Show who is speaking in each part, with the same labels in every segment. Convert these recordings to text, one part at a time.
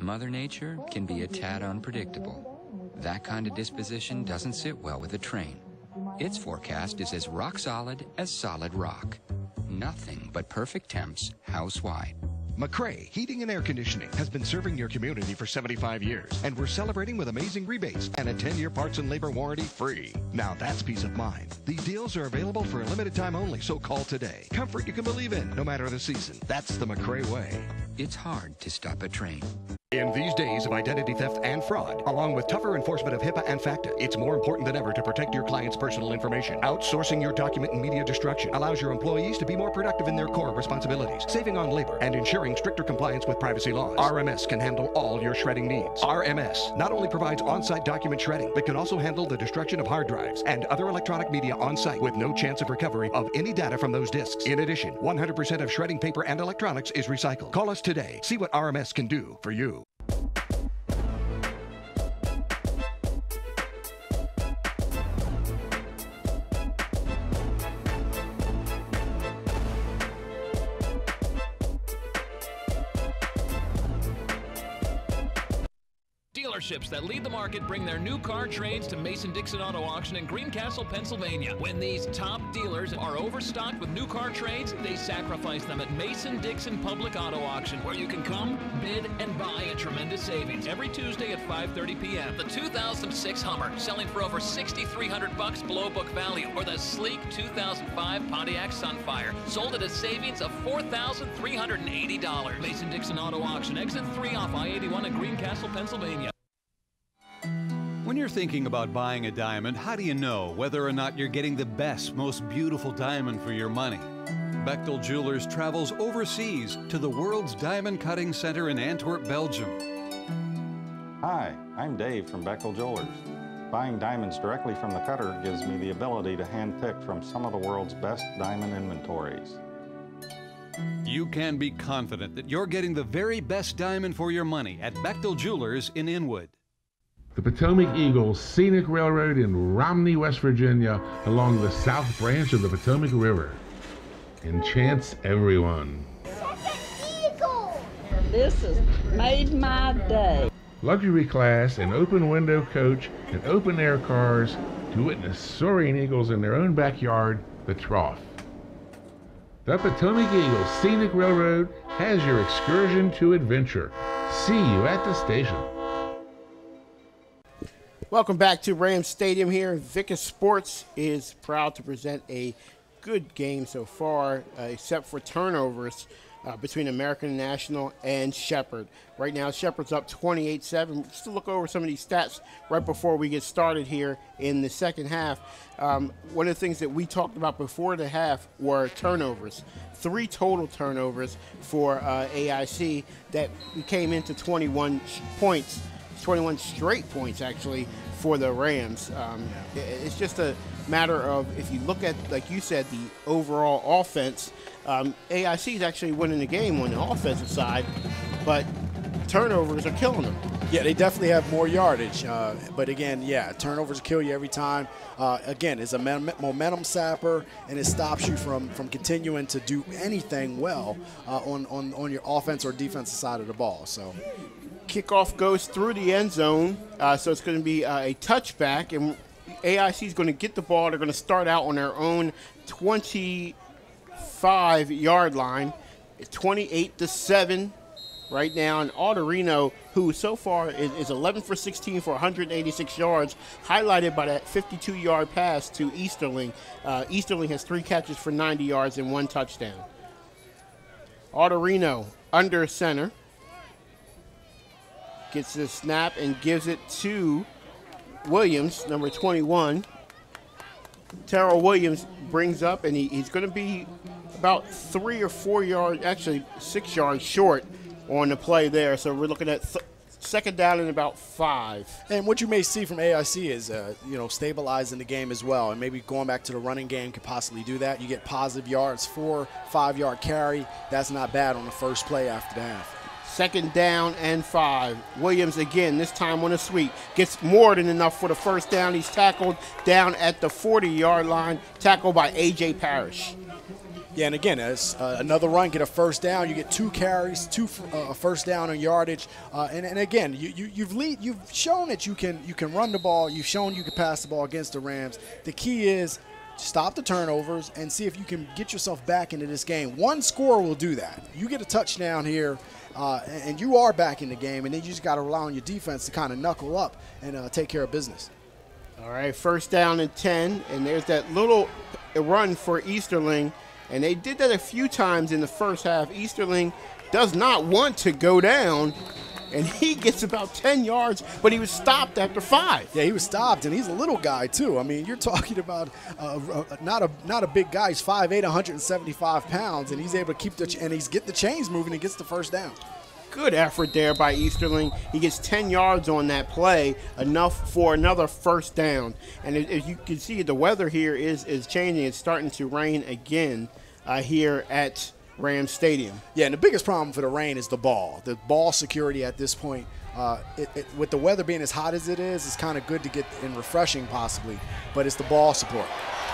Speaker 1: Mother Nature can be a tad unpredictable. That kind of disposition doesn't sit well with a train. Its forecast is as rock solid as solid rock. Nothing but perfect temps house-wide.
Speaker 2: McCrae Heating and Air Conditioning has been serving your community for 75 years, and we're celebrating with amazing rebates and a 10-year parts and labor warranty free. Now that's peace of mind. These deals are available for a limited time only, so call today. Comfort you can believe in, no matter the season. That's the McCrae way.
Speaker 1: It's hard to stop a train.
Speaker 2: In these days of identity theft and fraud, along with tougher enforcement of HIPAA and FACTA, it's more important than ever to protect your client's personal information. Outsourcing your document and media destruction allows your employees to be more productive in their core responsibilities, saving on labor and ensuring stricter compliance with privacy laws. RMS can handle all your shredding needs. RMS not only provides on-site document shredding, but can also handle the destruction of hard drives and other electronic media on-site with no chance of recovery of any data from those disks. In addition, 100% of shredding paper and electronics is recycled. Call us today. See what RMS can do for you.
Speaker 3: Dealerships that lead the market bring their new car trades to Mason-Dixon Auto Auction in Greencastle, Pennsylvania. When these top dealers are overstocked with new car trades, they sacrifice them at Mason-Dixon Public Auto Auction, where you can come, bid, and buy at tremendous savings every Tuesday at 5:30 p.m. The 2006 Hummer selling for over $6,300 below book value, or the sleek 2005 Pontiac Sunfire sold at a savings of $4,380. Mason-Dixon Auto Auction, exit 3 off I-81 in Greencastle, Pennsylvania.
Speaker 4: When you're thinking about buying a diamond, how do you know whether or not you're getting the best, most beautiful diamond for your money? Bechtel Jewelers travels overseas to the world's diamond cutting center in Antwerp, Belgium.
Speaker 5: Hi, I'm Dave from Bechtel Jewelers. Buying diamonds directly from the cutter gives me the ability to handpick from some of the world's best diamond inventories.
Speaker 4: You can be confident that you're getting the very best diamond for your money at Bechtel Jewelers in Inwood.
Speaker 6: The Potomac Eagles Scenic Railroad in Romney, West Virginia, along the south branch of the Potomac River, enchants everyone.
Speaker 7: Eagle! This has made my day.
Speaker 6: Luxury class and open window coach and open air cars to witness soaring eagles in their own backyard, the Trough. The Potomac Eagles Scenic Railroad has your excursion to adventure. See you at the station.
Speaker 8: Welcome back to Rams Stadium here. Vickers Sports is proud to present a good game so far, except for turnovers between American National and Shepherd. Right now, Shepherd's up 28-7. Just to look over some of these stats right before we get started here in the second half. One of the things that we talked about before the half were turnovers. 3 total turnovers for AIC that came into 21 points. 21 straight points, actually, for the Rams. It's just a matter of, if you look at, like you said, the overall offense, AIC is actually winning the game on the offensive side, but turnovers are killing them.
Speaker 9: Yeah, they definitely have more yardage. But again, yeah, turnovers kill you every time. Again, it's a momentum sapper, and it stops you from continuing to do anything well on your offense or defensive side of the ball. So
Speaker 8: kickoff goes through the end zone, so it's going to be a touchback, and AIC is going to get the ball. They're going to start out on their own 25-yard line. It's 28-7 right now, and Alderino, who so far is 11 for 16 for 186 yards, highlighted by that 52-yard pass to Easterling. Easterling has 3 catches for 90 yards and 1 touchdown. Alderino under center. Gets the snap and gives it to Williams, number 21. Terrell Williams brings up, and he's going to be about 3 or 4 yards, actually 6 yards short on the play there. So we're looking at second down and about 5.
Speaker 9: And what you may see from AIC is, stabilizing the game as well. And maybe going back to the running game could possibly do that. You get positive yards, 4 5-yard carry. That's not bad on the first play after the half.
Speaker 8: Second down and 5. Williams again, this time on a sweep. Gets more than enough for the first down. He's tackled down at the 40-yard line, tackled by A.J. Parrish.
Speaker 9: Yeah, and again, as another run, get a first down. You get 2 carries, 2 first down on yardage, and again, you've shown that you can run the ball. You've shown you can pass the ball against the Rams. The key is stop the turnovers and see if you can get yourself back into this game. One score will do that. You get a touchdown here, and you are back in the game, and then you just got to rely on your defense to kind of knuckle up and take care of business.
Speaker 8: All right, first down and 10, and there's that little run for Easterling, and they did that a few times in the first half. Easterling does not want to go down, and he gets about 10 yards, but he was stopped after 5.
Speaker 9: Yeah, he was stopped, and he's a little guy too. I mean, you're talking about not a big guy. He's 5'8", 175 pounds, and he's able to keep he's getting the chains moving and gets the first down.
Speaker 8: Good effort there by Easterling. He gets 10 yards on that play, enough for another first down. And as you can see, the weather here is changing. It's starting to rain again here at Rams Stadium.
Speaker 9: Yeah, and the biggest problem for the rain is the ball. The ball security at this point, with the weather being as hot as it is, it's kind of good to get and refreshing possibly, but it's the ball support.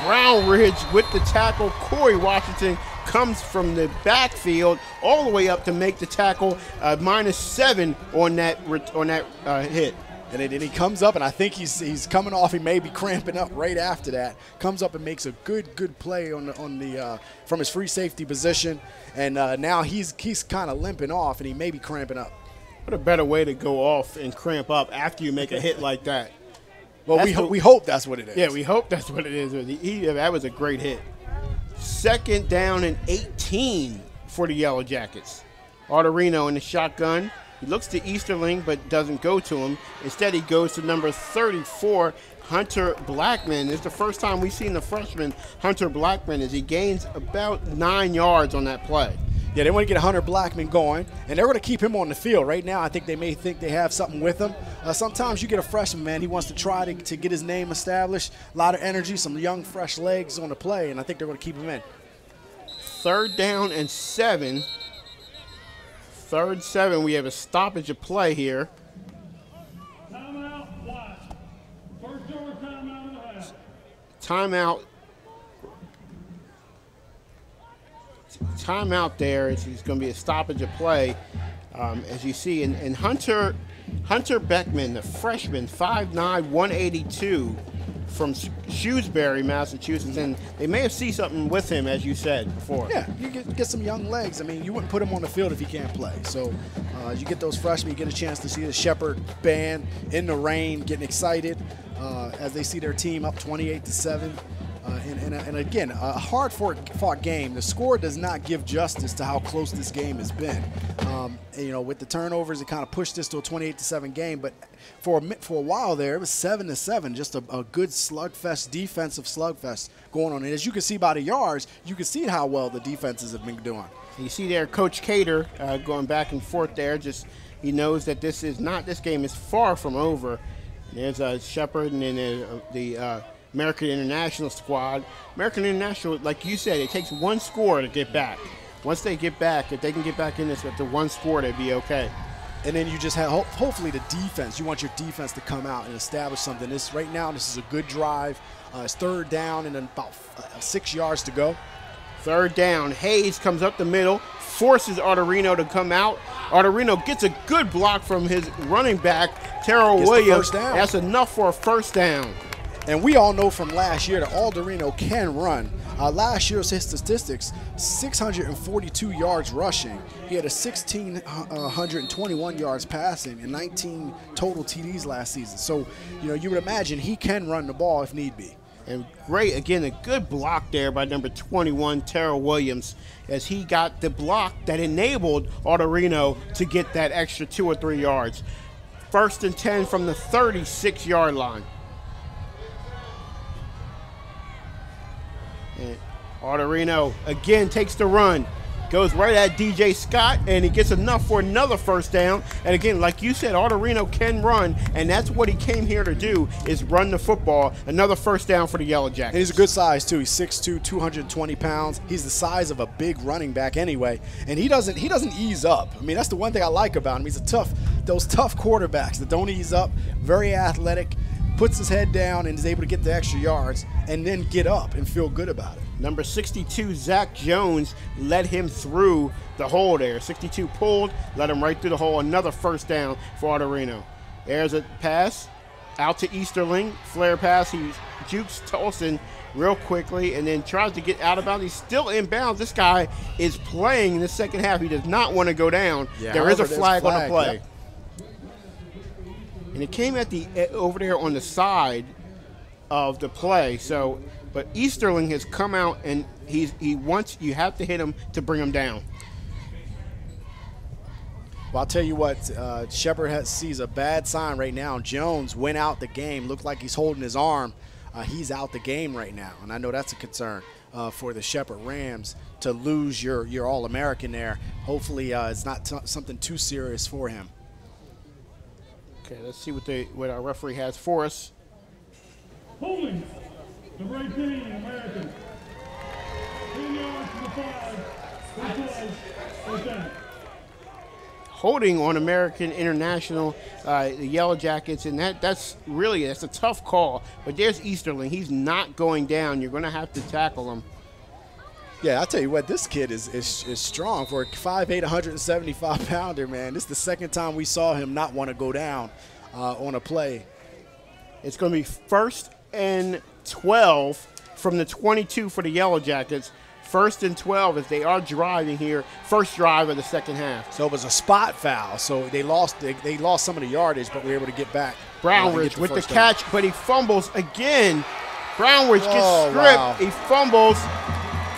Speaker 8: Brown Ridge with the tackle. Corey Washington comes from the backfield all the way up to make the tackle, -7 on that hit.
Speaker 9: And then he comes up, and I think he's coming off. He may be cramping up right after that. Comes up and makes a good play on the from his free safety position, and now he's kind of limping off, and he may be cramping up.
Speaker 8: What a better way to go off and cramp up after you make a hit like that.
Speaker 9: Well, we hope that's what it is.
Speaker 8: Yeah, we hope that's what it is. That was a great hit. Second down and 18 for the Yellow Jackets. Arterino in the shotgun. He looks to Easterling but doesn't go to him. Instead, he goes to number 34, Hunter Blackman. It's the first time we've seen the freshman, Hunter Blackman, as he gains about 9 yards on that play.
Speaker 9: Yeah, they want to get Hunter Blackman going, and they're going to keep him on the field. Right now, I think they may think they have something with him. Sometimes you get a freshman, man. He wants to try to get his name established. A lot of energy, some young, fresh legs on the play, and I think they're going to keep him in.
Speaker 8: Third down and 7. Third 7. We have a stoppage of play here.
Speaker 10: Timeout, watch. First over timeout of the half.
Speaker 8: Timeout. Timeout there. It's going to be a stoppage of play, as you see. And Hunter Beckman, the freshman, 5'9", 182, from Shrewsbury, Massachusetts. And they may have seen something with him, as you said before.
Speaker 9: Yeah, you get some young legs. I mean, you wouldn't put him on the field if he can't play. So as you get those freshmen, you get a chance to see the Shepherd band in the rain, getting excited as they see their team up 28-7. And again, a hard-fought game. The score does not give justice to how close this game has been. With the turnovers, it kind of pushed this to a 28-7 game. But for a while there, it was 7-7. Just a good slugfest, defensive slugfest going on. And as you can see by the yards, you can see how well the defenses have been doing.
Speaker 8: You see there, Coach Cater going back and forth there. Just he knows that this game is far from over. There's Shepherd and then the American International squad. American International, like you said, it takes one score to get back. Once they get back, if they can get back in this with the one score, they'd be okay.
Speaker 9: And then you just have, hopefully, the defense. You want your defense to come out and establish something. Right now, this is a good drive. It's third down and then about 6 yards to go.
Speaker 8: Third down. Hayes comes up the middle, forces Arterino to come out. Arterino gets a good block from his running back, Terrell Williams. That's enough for a first down.
Speaker 9: And we all know from last year that Arterino can run. Last year's his statistics, 642 yards rushing. He had a 1,621 yards passing and 19 total TDs last season. So, you would imagine he can run the ball if need be.
Speaker 8: And great, again, a good block there by number 21, Terrell Williams, as he got the block that enabled Arterino to get that extra 2 or 3 yards. First and 10 from the 36-yard line. And Arterino again takes the run, goes right at DJ Scott, and he gets enough for another first down. And again, like you said, Arterino can run, and that's what he came here to do, is run the football. Another first down for the Yellow Jackets.
Speaker 9: And he's a good size too. He's 6'2", 220 pounds. He's the size of a big running back anyway, and he doesn't ease up. I mean, that's the one thing I like about him. He's those tough quarterbacks that don't ease up. Very athletic. Puts his head down and is able to get the extra yards and then get up and feel good about it.
Speaker 8: Number 62, Zach Jones, led him through the hole there. 62 pulled, led him right through the hole. Another first down for Arterino. There's a pass out to Easterling. Flare pass. He jukes Tolson real quickly and then tries to get out of bounds. He's still in bounds. This guy is playing in the second half. He does not want to go down.
Speaker 9: Yeah,
Speaker 8: there is a flag on the play.
Speaker 9: Yep.
Speaker 8: And it came at the over there on the side of the play. So, but Easterling has come out and he wants, you have to hit him to bring him down.
Speaker 9: Well, I'll tell you what, Shepard sees a bad sign right now. Jones went out the game. Looked like he's holding his arm. He's out the game right now, and I know that's a concern for the Shepard Rams to lose your All-American there. Hopefully, it's not something too serious for him.
Speaker 8: Okay, let's see what our referee has for us.
Speaker 10: Holding, number 18, American. 10 yards to the 5. First down.
Speaker 8: Holding on American International, the Yellow Jackets, and that's a tough call. But there's Easterling. He's not going down. You're going to have to tackle him.
Speaker 9: Yeah, I'll tell you what, this kid is strong for a 5'8", 175-pounder, man. This is the second time we saw him not want to go down on a play.
Speaker 8: It's going to be 1st and 12 from the 22 for the Yellow Jackets. 1st and 12 as they are driving here. First drive of the second half.
Speaker 9: So it was a spot foul. So they lost some of the yardage, but we were able to get back.
Speaker 8: Brownridge with the catch, but he fumbles again. Brownridge gets stripped.
Speaker 9: Wow.
Speaker 8: He fumbles.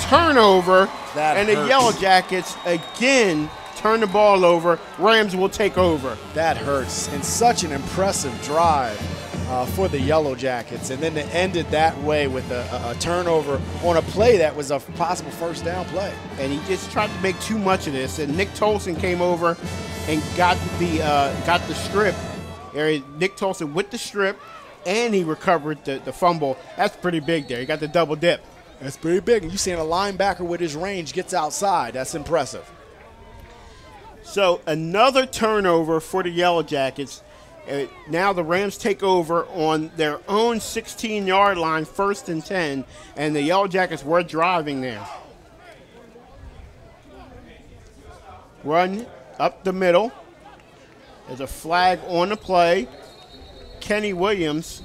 Speaker 8: Turnover. And the
Speaker 9: hurts.
Speaker 8: Yellow Jackets again turn the ball over. Rams will take over.
Speaker 9: That hurts. And such an impressive drive for the Yellow Jackets. And then they ended that way with a turnover on a play that was a possible first down play.
Speaker 8: And he just tried to make too much of this. And Nick Tolson came over and got the strip. Nick Tolson with the strip, and he recovered the fumble. That's pretty big there. He got the double dip.
Speaker 9: That's pretty big. And you're seeing a linebacker with his range gets outside. That's impressive.
Speaker 8: So another turnover for the Yellow Jackets. Now the Rams take over on their own 16-yard line, 1st and 10, and the Yellow Jackets were driving there. Run up the middle. There's a flag on the play. Kenny Williams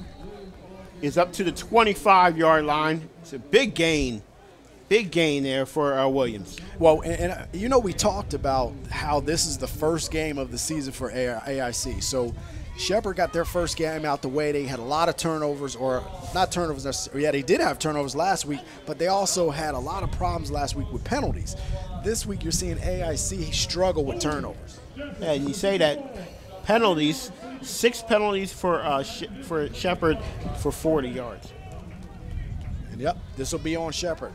Speaker 8: is up to the 25-yard line. It's a big gain. Big gain there for Williams.
Speaker 9: Well, and you know, we talked about how this is the first game of the season for AIC. So Shepard got their first game out the way. They had a lot of turnovers, or not turnovers necessarily. Yeah, they did have turnovers last week, but they also had a lot of problems last week with penalties. This week you're seeing AIC struggle with turnovers.
Speaker 8: Yeah, and you say that penalties, 6 penalties for Shepard for 40 yards.
Speaker 9: And yep, this will be on Shepard.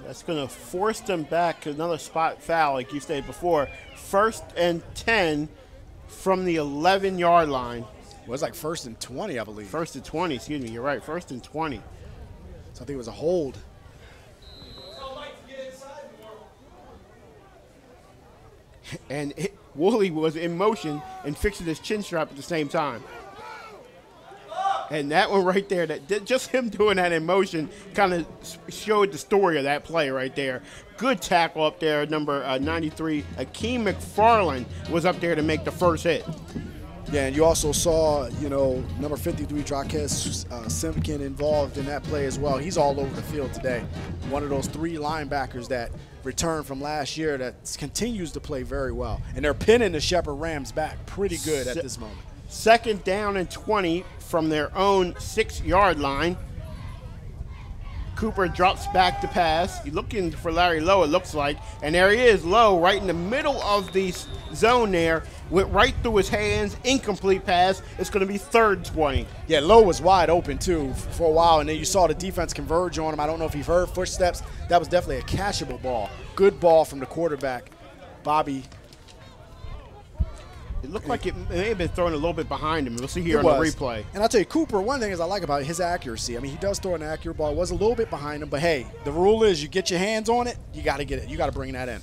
Speaker 8: That's going to force them back to another spot foul, like you stated before. 1st and 10 from the 11-yard line.
Speaker 9: Well, it's like 1st and 20, I believe.
Speaker 8: 1st and 20, excuse me. You're right, 1st and 20.
Speaker 9: So I think it was a hold.
Speaker 8: And Woolley was in motion and fixing his chin strap at the same time. And that one right there, just him doing that in motion kind of showed the story of that play right there. Good tackle up there, number 93. Akeem McFarland was up there to make the first hit.
Speaker 9: Yeah, and you also saw, number 53, Jaquez Simpkin involved in that play as well. He's all over the field today. One of those 3 linebackers that returned from last year that continues to play very well. And they're pinning the Shepard Rams back pretty good at this moment.
Speaker 8: 2nd down and 20 from their own 6-yard line. Cooper drops back to pass. He's looking for Larry Lowe, it looks like. And there he is, Lowe, right in the middle of the zone there. Went right through his hands, incomplete pass. It's going to be 3rd and 20.
Speaker 9: Yeah, Lowe was wide open, too, for a while. And then you saw the defense converge on him. I don't know if you've heard footsteps. That was definitely a catchable ball. Good ball from the quarterback, Bobby.
Speaker 8: It looked like it may have been thrown a little bit behind him. We'll see here on the replay.
Speaker 9: And I'll tell you, Cooper, one thing I like about his accuracy. I mean, he does throw an accurate ball. It was a little bit behind him, but hey, the rule is you get your hands on it, you got to get it. You got to bring that in.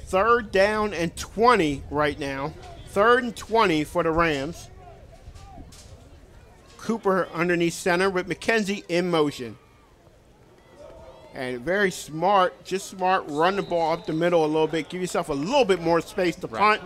Speaker 8: 3rd down and 20 right now. 3rd and 20 for the Rams. Cooper underneath center with McKenzie in motion. And very smart, just smart, run the ball up the middle a little bit, give yourself a little bit more space to punt.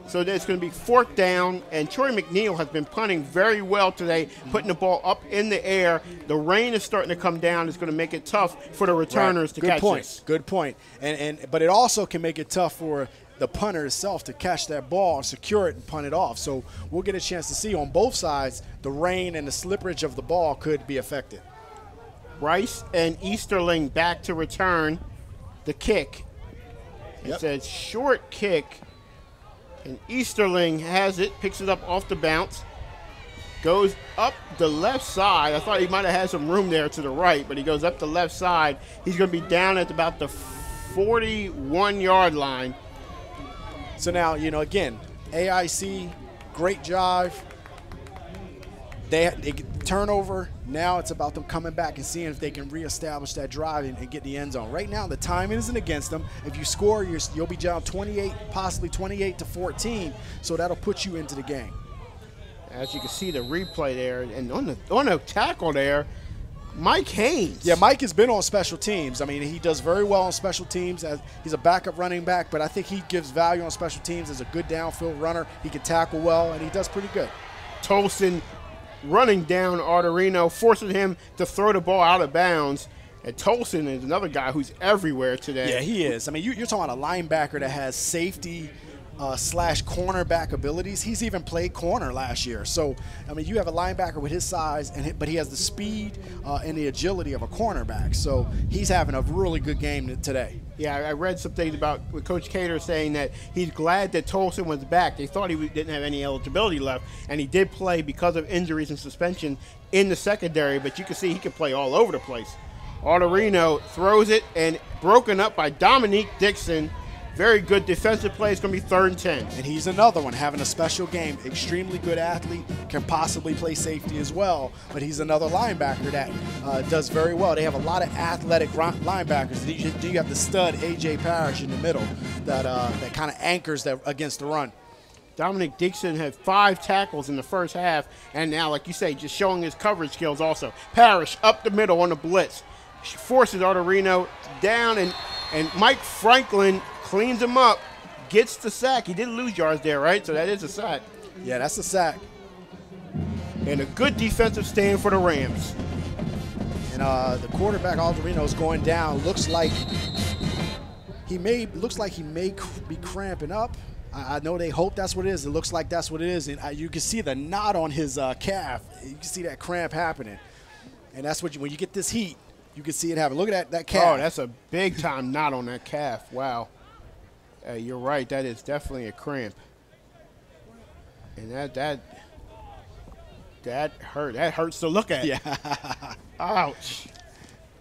Speaker 8: So there's going to be 4th down, and Troy McNeil has been punting very well today, putting the ball up in the air. The rain is starting to come down. It's going to make it tough for the returners to catch this.
Speaker 9: Good point. But it also can make it tough for the punter itself to catch that ball, secure it, and punt it off. So we'll get a chance to see on both sides the rain and the slippery of the ball could be affected.
Speaker 8: Rice and Easterling back to return the kick. It's a short kick. And Easterling has it, picks it up off the bounce, goes up the left side. I thought he might have had some room there to the right, but he goes up the left side. He's going to be down at about the 41-yard line.
Speaker 9: So now, again, AIC, great drive. They turnover. Now it's about them coming back and seeing if they can reestablish that drive and get the end zone. Right now, the timing isn't against them. If you score, you'll be down 28, possibly 28-14. So that'll put you into the game.
Speaker 8: As you can see the replay there, and on the tackle there, Mike Haynes.
Speaker 9: Yeah, Mike has been on special teams. I mean, he does very well on special teams. He's a backup running back, but I think he gives value on special teams as a good downfield runner. He can tackle well, and he does pretty good.
Speaker 8: Tolson running down Arterino, forcing him to throw the ball out of bounds. And Tolson is another guy who's everywhere today.
Speaker 9: Yeah, he is. I mean, you're talking about a linebacker that has safety slash cornerback abilities. He's even played corner last year. So, I mean, you have a linebacker with his size, but he has the speed and the agility of a cornerback. So he's having a really good game today.
Speaker 8: Yeah, I read some things about with Coach Cater saying that he's glad that Tolson was back. They thought he didn't have any eligibility left, and he did play because of injuries and suspension in the secondary, but you can see he can play all over the place. Arterino throws it and broken up by Dominique Dixon. Very good defensive play. It's going to be 3rd and 10.
Speaker 9: And he's another one having a special game. Extremely good athlete. Can possibly play safety as well. But he's another linebacker that does very well. They have a lot of athletic linebackers. You have the stud, A.J. Parrish, in the middle that kind of anchors that against the run.
Speaker 8: Dominic Dixon had 5 tackles in the first half. And now, like you say, just showing his coverage skills also. Parrish up the middle on the blitz. She forces Arterino down, and Mike Franklin cleans him up, gets the sack. He didn't lose yards there, right? So that is a sack.
Speaker 9: Yeah, that's a sack.
Speaker 8: And a good defensive stand for the Rams.
Speaker 9: And the quarterback, Arterino, is going down. Looks like he may be cramping up. I know they hope that's what it is. It looks like that's what it is. And you can see the knot on his calf. You can see that cramp happening. And that's what when you get this heat, you can see it happen. Look at that calf.
Speaker 8: Oh, that's a big-time knot on that calf. Wow. You're right. That is definitely a cramp. And that hurt. That hurts to look at.
Speaker 9: Yeah.
Speaker 8: Ouch.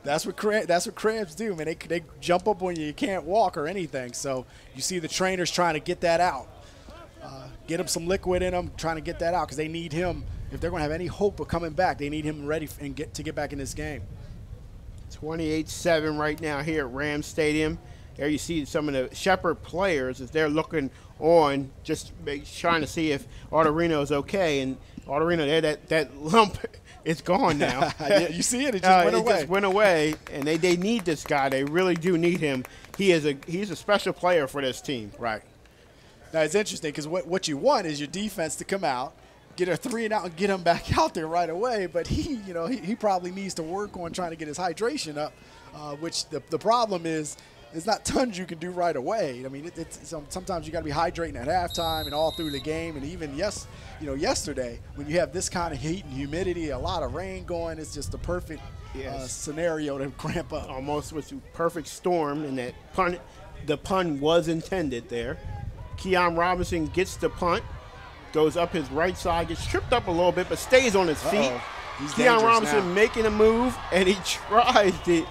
Speaker 9: That's what cramps do, man. They jump up when you can't walk or anything. So you see the trainers trying to get that out. Get him some liquid in him, trying to get that out because they need him. If they're going to have any hope of coming back, they need him ready and get back in this game.
Speaker 8: 28-7 right now here at Rams Stadium. There you see some of the Shepherd players as they're looking on, just trying to see if Arterino's okay. And Arterino, there, that lump is gone now.
Speaker 9: Yeah, you see it? It just went away.
Speaker 8: It just went away, and they need this guy. They really do need him. He's a special player for this team.
Speaker 9: Right. Now, it's interesting because what you want is your defense to come out, get a 3 and out, and get him back out there right away. But he probably needs to work on trying to get his hydration up, which the problem is it's not tons you can do right away. I mean, sometimes you got to be hydrating at halftime and all through the game. And even yesterday when you have this kind of heat and humidity, a lot of rain going, it's just the perfect scenario to cramp up.
Speaker 8: Almost was a perfect storm, and that punt, the pun was intended there. Keon Robinson gets the punt, goes up his right side, gets tripped up a little bit, but stays on his feet. Keon Robinson making a move, and he tries to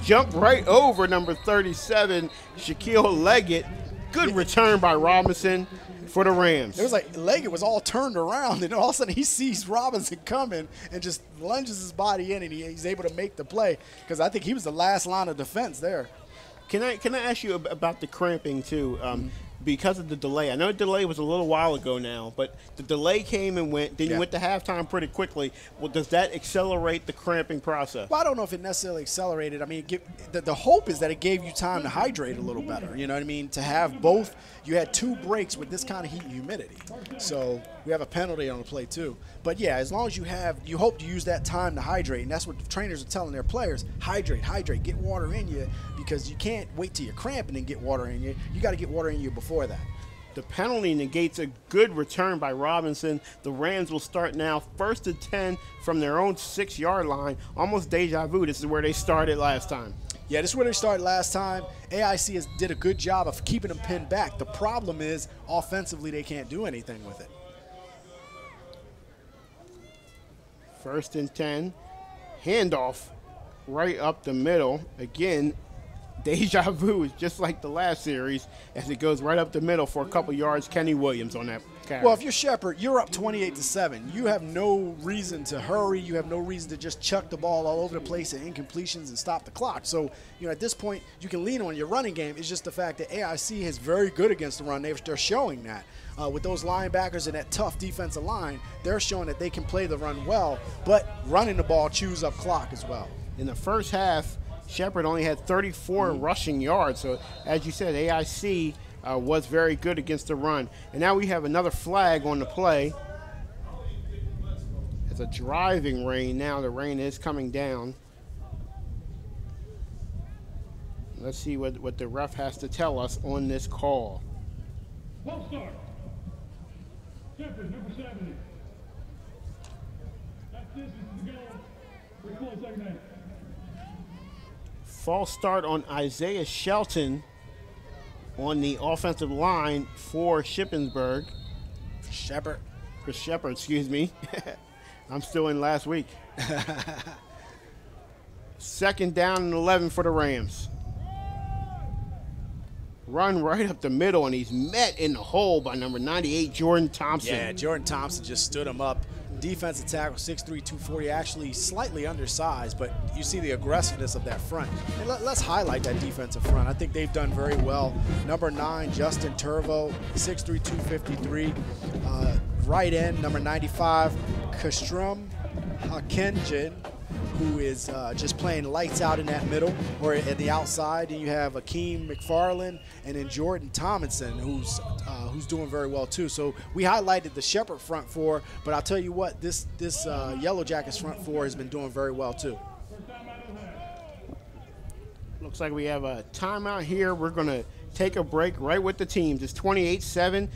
Speaker 8: jump right over number 37, Shaquille Leggett. Good return by Robinson for the Rams.
Speaker 9: It was like Leggett was all turned around, and all of a sudden he sees Robinson coming and just lunges his body in, and he's able to make the play because I think he was the last line of defense there.
Speaker 8: Can I ask you about the cramping too? because of the delay. I know the delay was a little while ago now, but the delay came and went. Then you went to halftime pretty quickly. Well, does that accelerate the cramping process?
Speaker 9: Well, I don't know if it necessarily accelerated. I mean, the hope is that it gave you time to hydrate a little better. You know what I mean? To have both. You had 2 breaks with this kind of heat and humidity. So we have a penalty on the play too. But yeah, as long as you hope to use that time to hydrate, and that's what the trainers are telling their players: hydrate, hydrate, get water in you, because you can't wait till you're cramping and get water in you. You got to get water in you before that.
Speaker 8: The penalty negates a good return by Robinson. The Rams will start now 1st and 10 from their own 6-yard line. Almost deja vu. This is where they started last time.
Speaker 9: Yeah, this is where they started last time. AIC did a good job of keeping them pinned back. The problem is, offensively, they can't do anything with it.
Speaker 8: 1st and 10. Handoff right up the middle. Again, deja vu is just like the last series as it goes right up the middle for a couple yards. Kenny Williams on that carry.
Speaker 9: Well, if you're Shepherd, you're up 28-7. You have no reason to hurry. You have no reason to just chuck the ball all over the place and incompletions and stop the clock. So, you know, at this point, you can lean on your running game. It's just the fact that AIC is very good against the run. They're showing that. With those linebackers and that tough defensive line, they're showing that they can play the run well, but running the ball chews up clock as well.
Speaker 8: In the first half, Shepherd only had 34 rushing yards. So, as you said, AIC was very good against the run. And now we have another flag on the play. It's a driving rain now. The rain is coming down. Let's see what the ref has to tell us on this call.
Speaker 10: False start. Shepherd, number 70. That's distance to go. We're close second half.
Speaker 8: False start on Isaiah Shelton on the offensive line for Shippensburg.
Speaker 9: Shepherd.
Speaker 8: For Shepherd, excuse me. I'm still in last week. 2nd down and 11 for the Rams. Run right up the middle, and he's met in the hole by number 98, Jordan Thompson.
Speaker 9: Yeah, Jordan Thompson just stood him up. Defensive tackle, 6'3", 240, actually slightly undersized, but you see the aggressiveness of that front. And let's highlight that defensive front. I think they've done very well. Number 9, Justin Turvo, 6'3", 253. Right end, number 95, Kastrum Hakenjin, who is just playing lights out in that middle or at the outside. And you have Akeem McFarland and then Jordan Tomlinson, who's doing very well too. So we highlighted the Shepherd front four, but I'll tell you what, this Yellow Jackets front four has been doing very well too.
Speaker 8: Looks like we have a timeout here. We're going to take a break right with the teams. It's 28-7,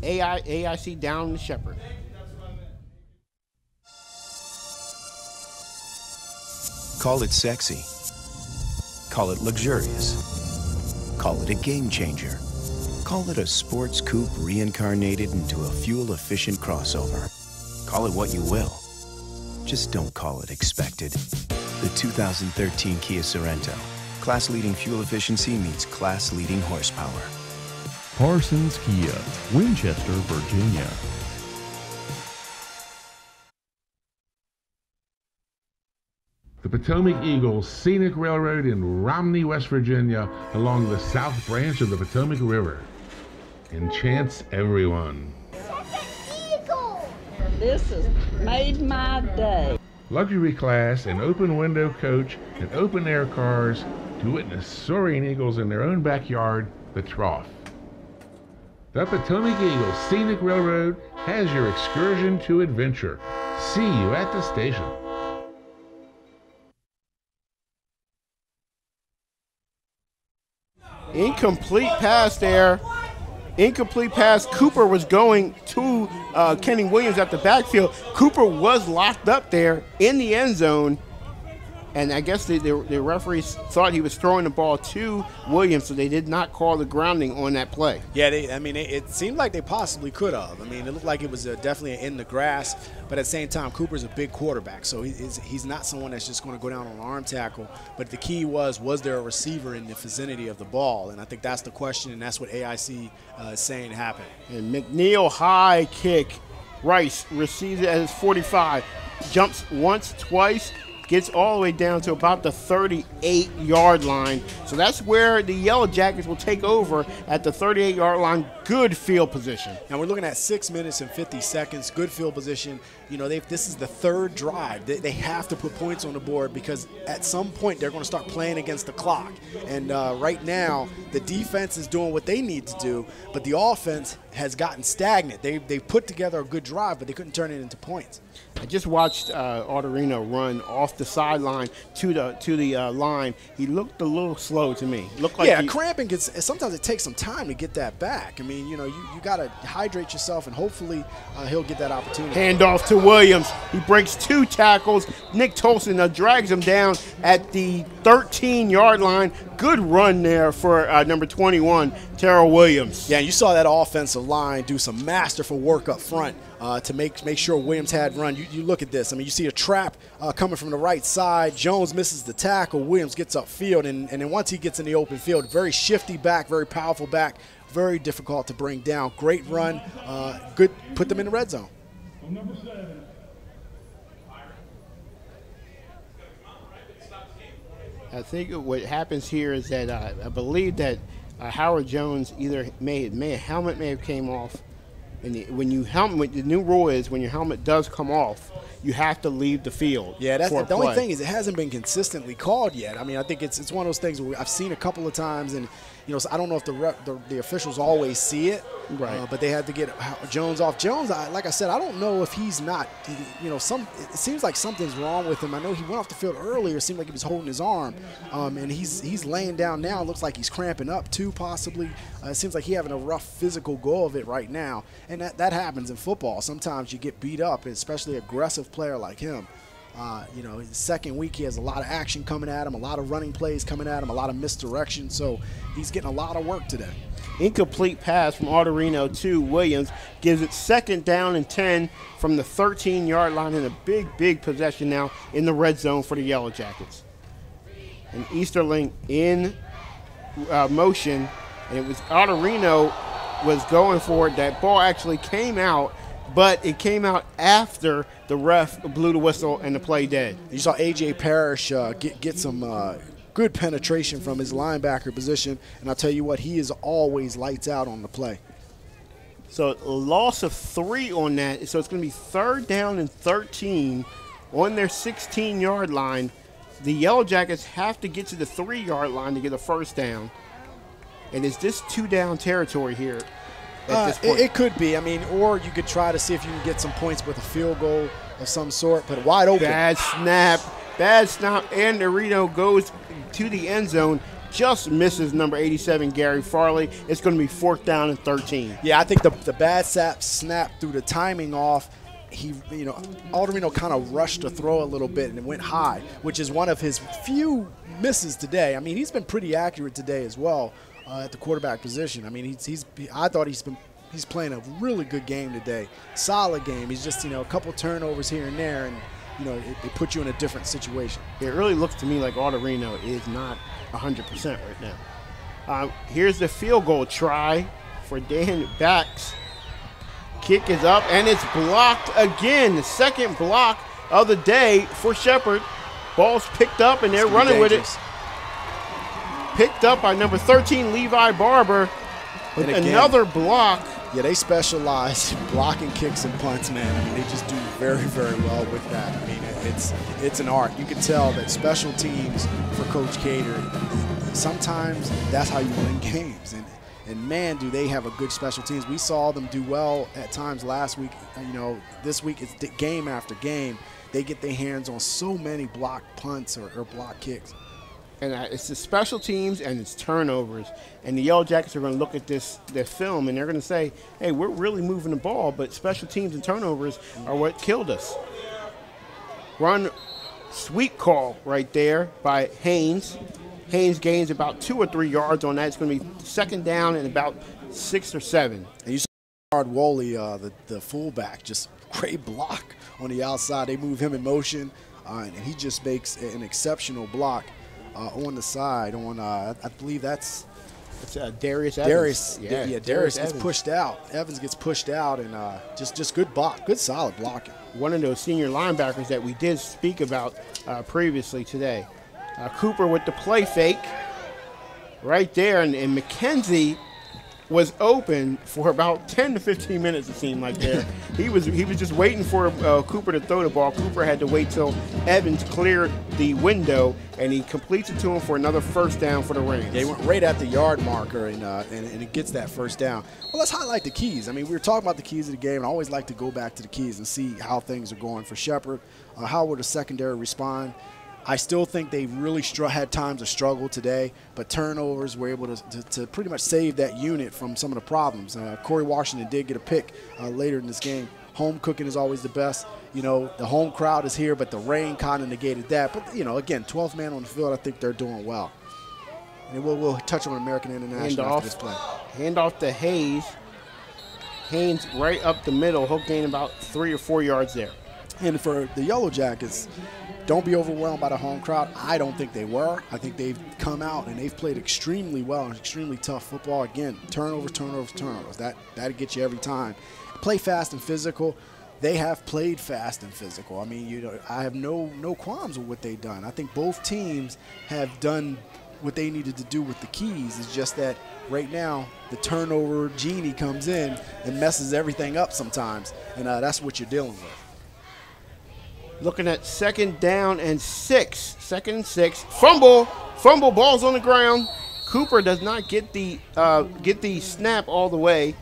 Speaker 8: AIC down to Shepherd.
Speaker 11: Call it sexy. Call it luxurious. Call it a game changer. Call it a sports coupe reincarnated into a fuel-efficient crossover. Call it what you will. Just don't call it expected. The 2013 Kia Sorento. Class-leading fuel efficiency meets class-leading horsepower.
Speaker 12: Parsons Kia, Winchester, Virginia.
Speaker 6: The Potomac Eagles Scenic Railroad in Romney, West Virginia, along the south branch of the Potomac River. Enchants everyone.
Speaker 7: This has made my day.
Speaker 6: Luxury class and open window coach and open air cars to witness soaring eagles in their own backyard, the Trough. The Potomac Eagles Scenic Railroad has your excursion to adventure. See you at the station.
Speaker 8: Incomplete pass there. Incomplete pass. Cooper was going to Kenny Williams at the backfield. Cooper was locked up there in the end zone. And I guess the referees thought he was throwing the ball to Williams, so they did not call the grounding on that play.
Speaker 9: Yeah, it seemed like they possibly could have. I mean, it looked like it was definitely in the grass, but at the same time, Cooper's a big quarterback, so he's not someone that's just going to go down on an arm tackle. But the key was there a receiver in the vicinity of the ball? And I think that's the question, and that's what AIC is saying happened.
Speaker 8: And McNeil high kick. Rice receives it at his 45. Jumps once, twice. gets all the way down to about the 38-yard line. So that's where the Yellow Jackets will take over at the 38-yard line. Good field position.
Speaker 9: Now we're looking at 6 minutes and 50 seconds. Good field position. You know, this is the third drive. They have to put points on the board because at some point they're going to start playing against the clock. And right now, the defense is doing what they need to do, but the offense has gotten stagnant. They put together a good drive, but they couldn't turn it into points.
Speaker 8: I just watched Autorino run off the sideline to the line. He looked a little slow to me. Looked like
Speaker 9: cramping sometimes it takes some time to get that back. I mean, you know, you got to hydrate yourself, and hopefully he'll get that opportunity.
Speaker 8: Handoff to Williams. He breaks 2 tackles. Nick Tolson drags him down at the 13-yard line. Good run there for number 21, Terrell Williams.
Speaker 9: Yeah, you saw that offensive line do some masterful work up front to make sure Williams had run. You look at this. I mean, you see a trap coming from the right side. Jones misses the tackle. Williams gets upfield, and then once he gets in the open field, very shifty back, very powerful back, very difficult to bring down. Great run. Good. Put them in the red zone.
Speaker 10: Number 7.
Speaker 8: I think what happens here is that I believe that Howard Jones either helmet may have came off, and the new rule is when your helmet does come off, you have to leave the field.
Speaker 9: Yeah, that's the only thing is it hasn't been consistently called yet. I mean, I think it's one of those things where I've seen a couple of times, and you know, so I don't know if the officials always see it,
Speaker 8: right?
Speaker 9: But they had to get Jones off. Jones, like I said, I don't know if he's not. You know, it seems like something's wrong with him. I know he went off the field earlier. It seemed like he was holding his arm, and he's laying down now. It looks like he's cramping up too, possibly. It seems like he's having a rough physical go of it right now, and that happens in football. Sometimes you get beat up, especially an aggressive player like him. You know, his second week, he has a lot of action coming at him, a lot of running plays coming at him, a lot of misdirection. So he's getting a lot of work today.
Speaker 8: Incomplete pass from Autorino to Williams gives it 2nd down and 10 from the 13-yard line, and a big possession now in the red zone for the Yellow Jackets. And Easterling in motion, and it was Autorino was going for it. That ball actually came out, but it came out after the ref blew the whistle and the play dead.
Speaker 9: You saw A.J. Parrish get some good penetration from his linebacker position, and I'll tell you what, he is always lights out on the play.
Speaker 8: So a loss of 3 on that, so it's going to be 3rd down and 13 on their 16-yard line. The Yellow Jackets have to get to the 3-yard line to get a 1st down. And is this 2-down territory here?
Speaker 9: It could be. I mean, or you could try to see if you can get some points with a field goal of some sort, but wide open.
Speaker 8: Bad snap, and Dorito goes to the end zone, just misses number 87, Gary Farley. It's going to be 4th down and 13.
Speaker 9: Yeah, I think the bad snap threw the timing off. Alderino kind of rushed to throw a little bit and it went high, which is one of his few misses today. I mean, he's been pretty accurate today as well at the quarterback position. I mean, I thought he's playing a really good game today, solid game. He's just a couple turnovers here and there, and it puts you in a different situation.
Speaker 8: It really looks to me like Autorino is not 100% right now. Here's the field goal try for Dan Bax. Kick is up, and it's blocked again. The 2nd block of the day for Shepherd. Ball's picked up, and they're running with it. Picked up by number 13, Levi Barber, with another block.
Speaker 9: Yeah, they specialize in blocking kicks and punts, man. I mean, they just do very, very well with that. I mean, it's an art. You can tell that special teams for Coach Cater, sometimes that's how you win games. And man, do they have a good special teams. We saw them do well at times last week. This week it's game after game. They get their hands on so many blocked punts or blocked kicks.
Speaker 8: And it's the special teams and it's turnovers. And the Yellow Jackets are going to look at their film, and they're going to say, hey, we're really moving the ball, but special teams and turnovers are what killed us. Run sweep call right there by Haynes. Haynes gains about 2 or 3 yards on that. It's going to be 2nd down and about 6 or 7.
Speaker 9: And you saw Hard Woolley, the fullback, just great block on the outside. They move him in motion, and he just makes an exceptional block on the side. I believe that's
Speaker 8: It's Darius Evans.
Speaker 9: Darius gets pushed out. Evans gets pushed out, and just good block, good solid blocking.
Speaker 8: One of those senior linebackers that we did speak about previously today. Cooper with the play fake right there, and McKenzie was open for about 10 to 15 minutes, it seemed like there. He was just waiting for Cooper to throw the ball. Cooper had to wait till Evans cleared the window, and he completes it to him for another first down for the Rams.
Speaker 9: Yeah, he went right at the yard marker, and it gets that first down. Well, let's highlight the keys. I mean, we were talking about the keys of the game, and I always like to go back to the keys and see how things are going for Shepherd. How will the secondary respond? I still think they really had times of struggle today, but turnovers were able to pretty much save that unit from some of the problems. Corey Washington did get a pick later in this game. Home cooking is always the best. You know, the home crowd is here, but the rain kind of negated that. But, you know, again, 12th man on the field, I think they're doing well. And we'll touch on American International after this play.
Speaker 8: Hand off to Hayes. Haynes right up the middle. He'll gain about 3 or 4 yards there.
Speaker 9: And for the Yellow Jackets, don't be overwhelmed by the home crowd. I don't think they were. I think they've come out and they've played extremely well and extremely tough football. Again, turnovers. That'll get you every time. Play fast and physical. They have played fast and physical. I mean, you know, I have no qualms with what they've done. I think both teams have done what they needed to do with the keys. It's just that right now the turnover genie comes in and messes everything up sometimes, and that's what you're dealing with.
Speaker 8: Looking at 2nd down and 6. 2nd and 6. Fumble, ball's on the ground. Cooper does not get the snap all the way.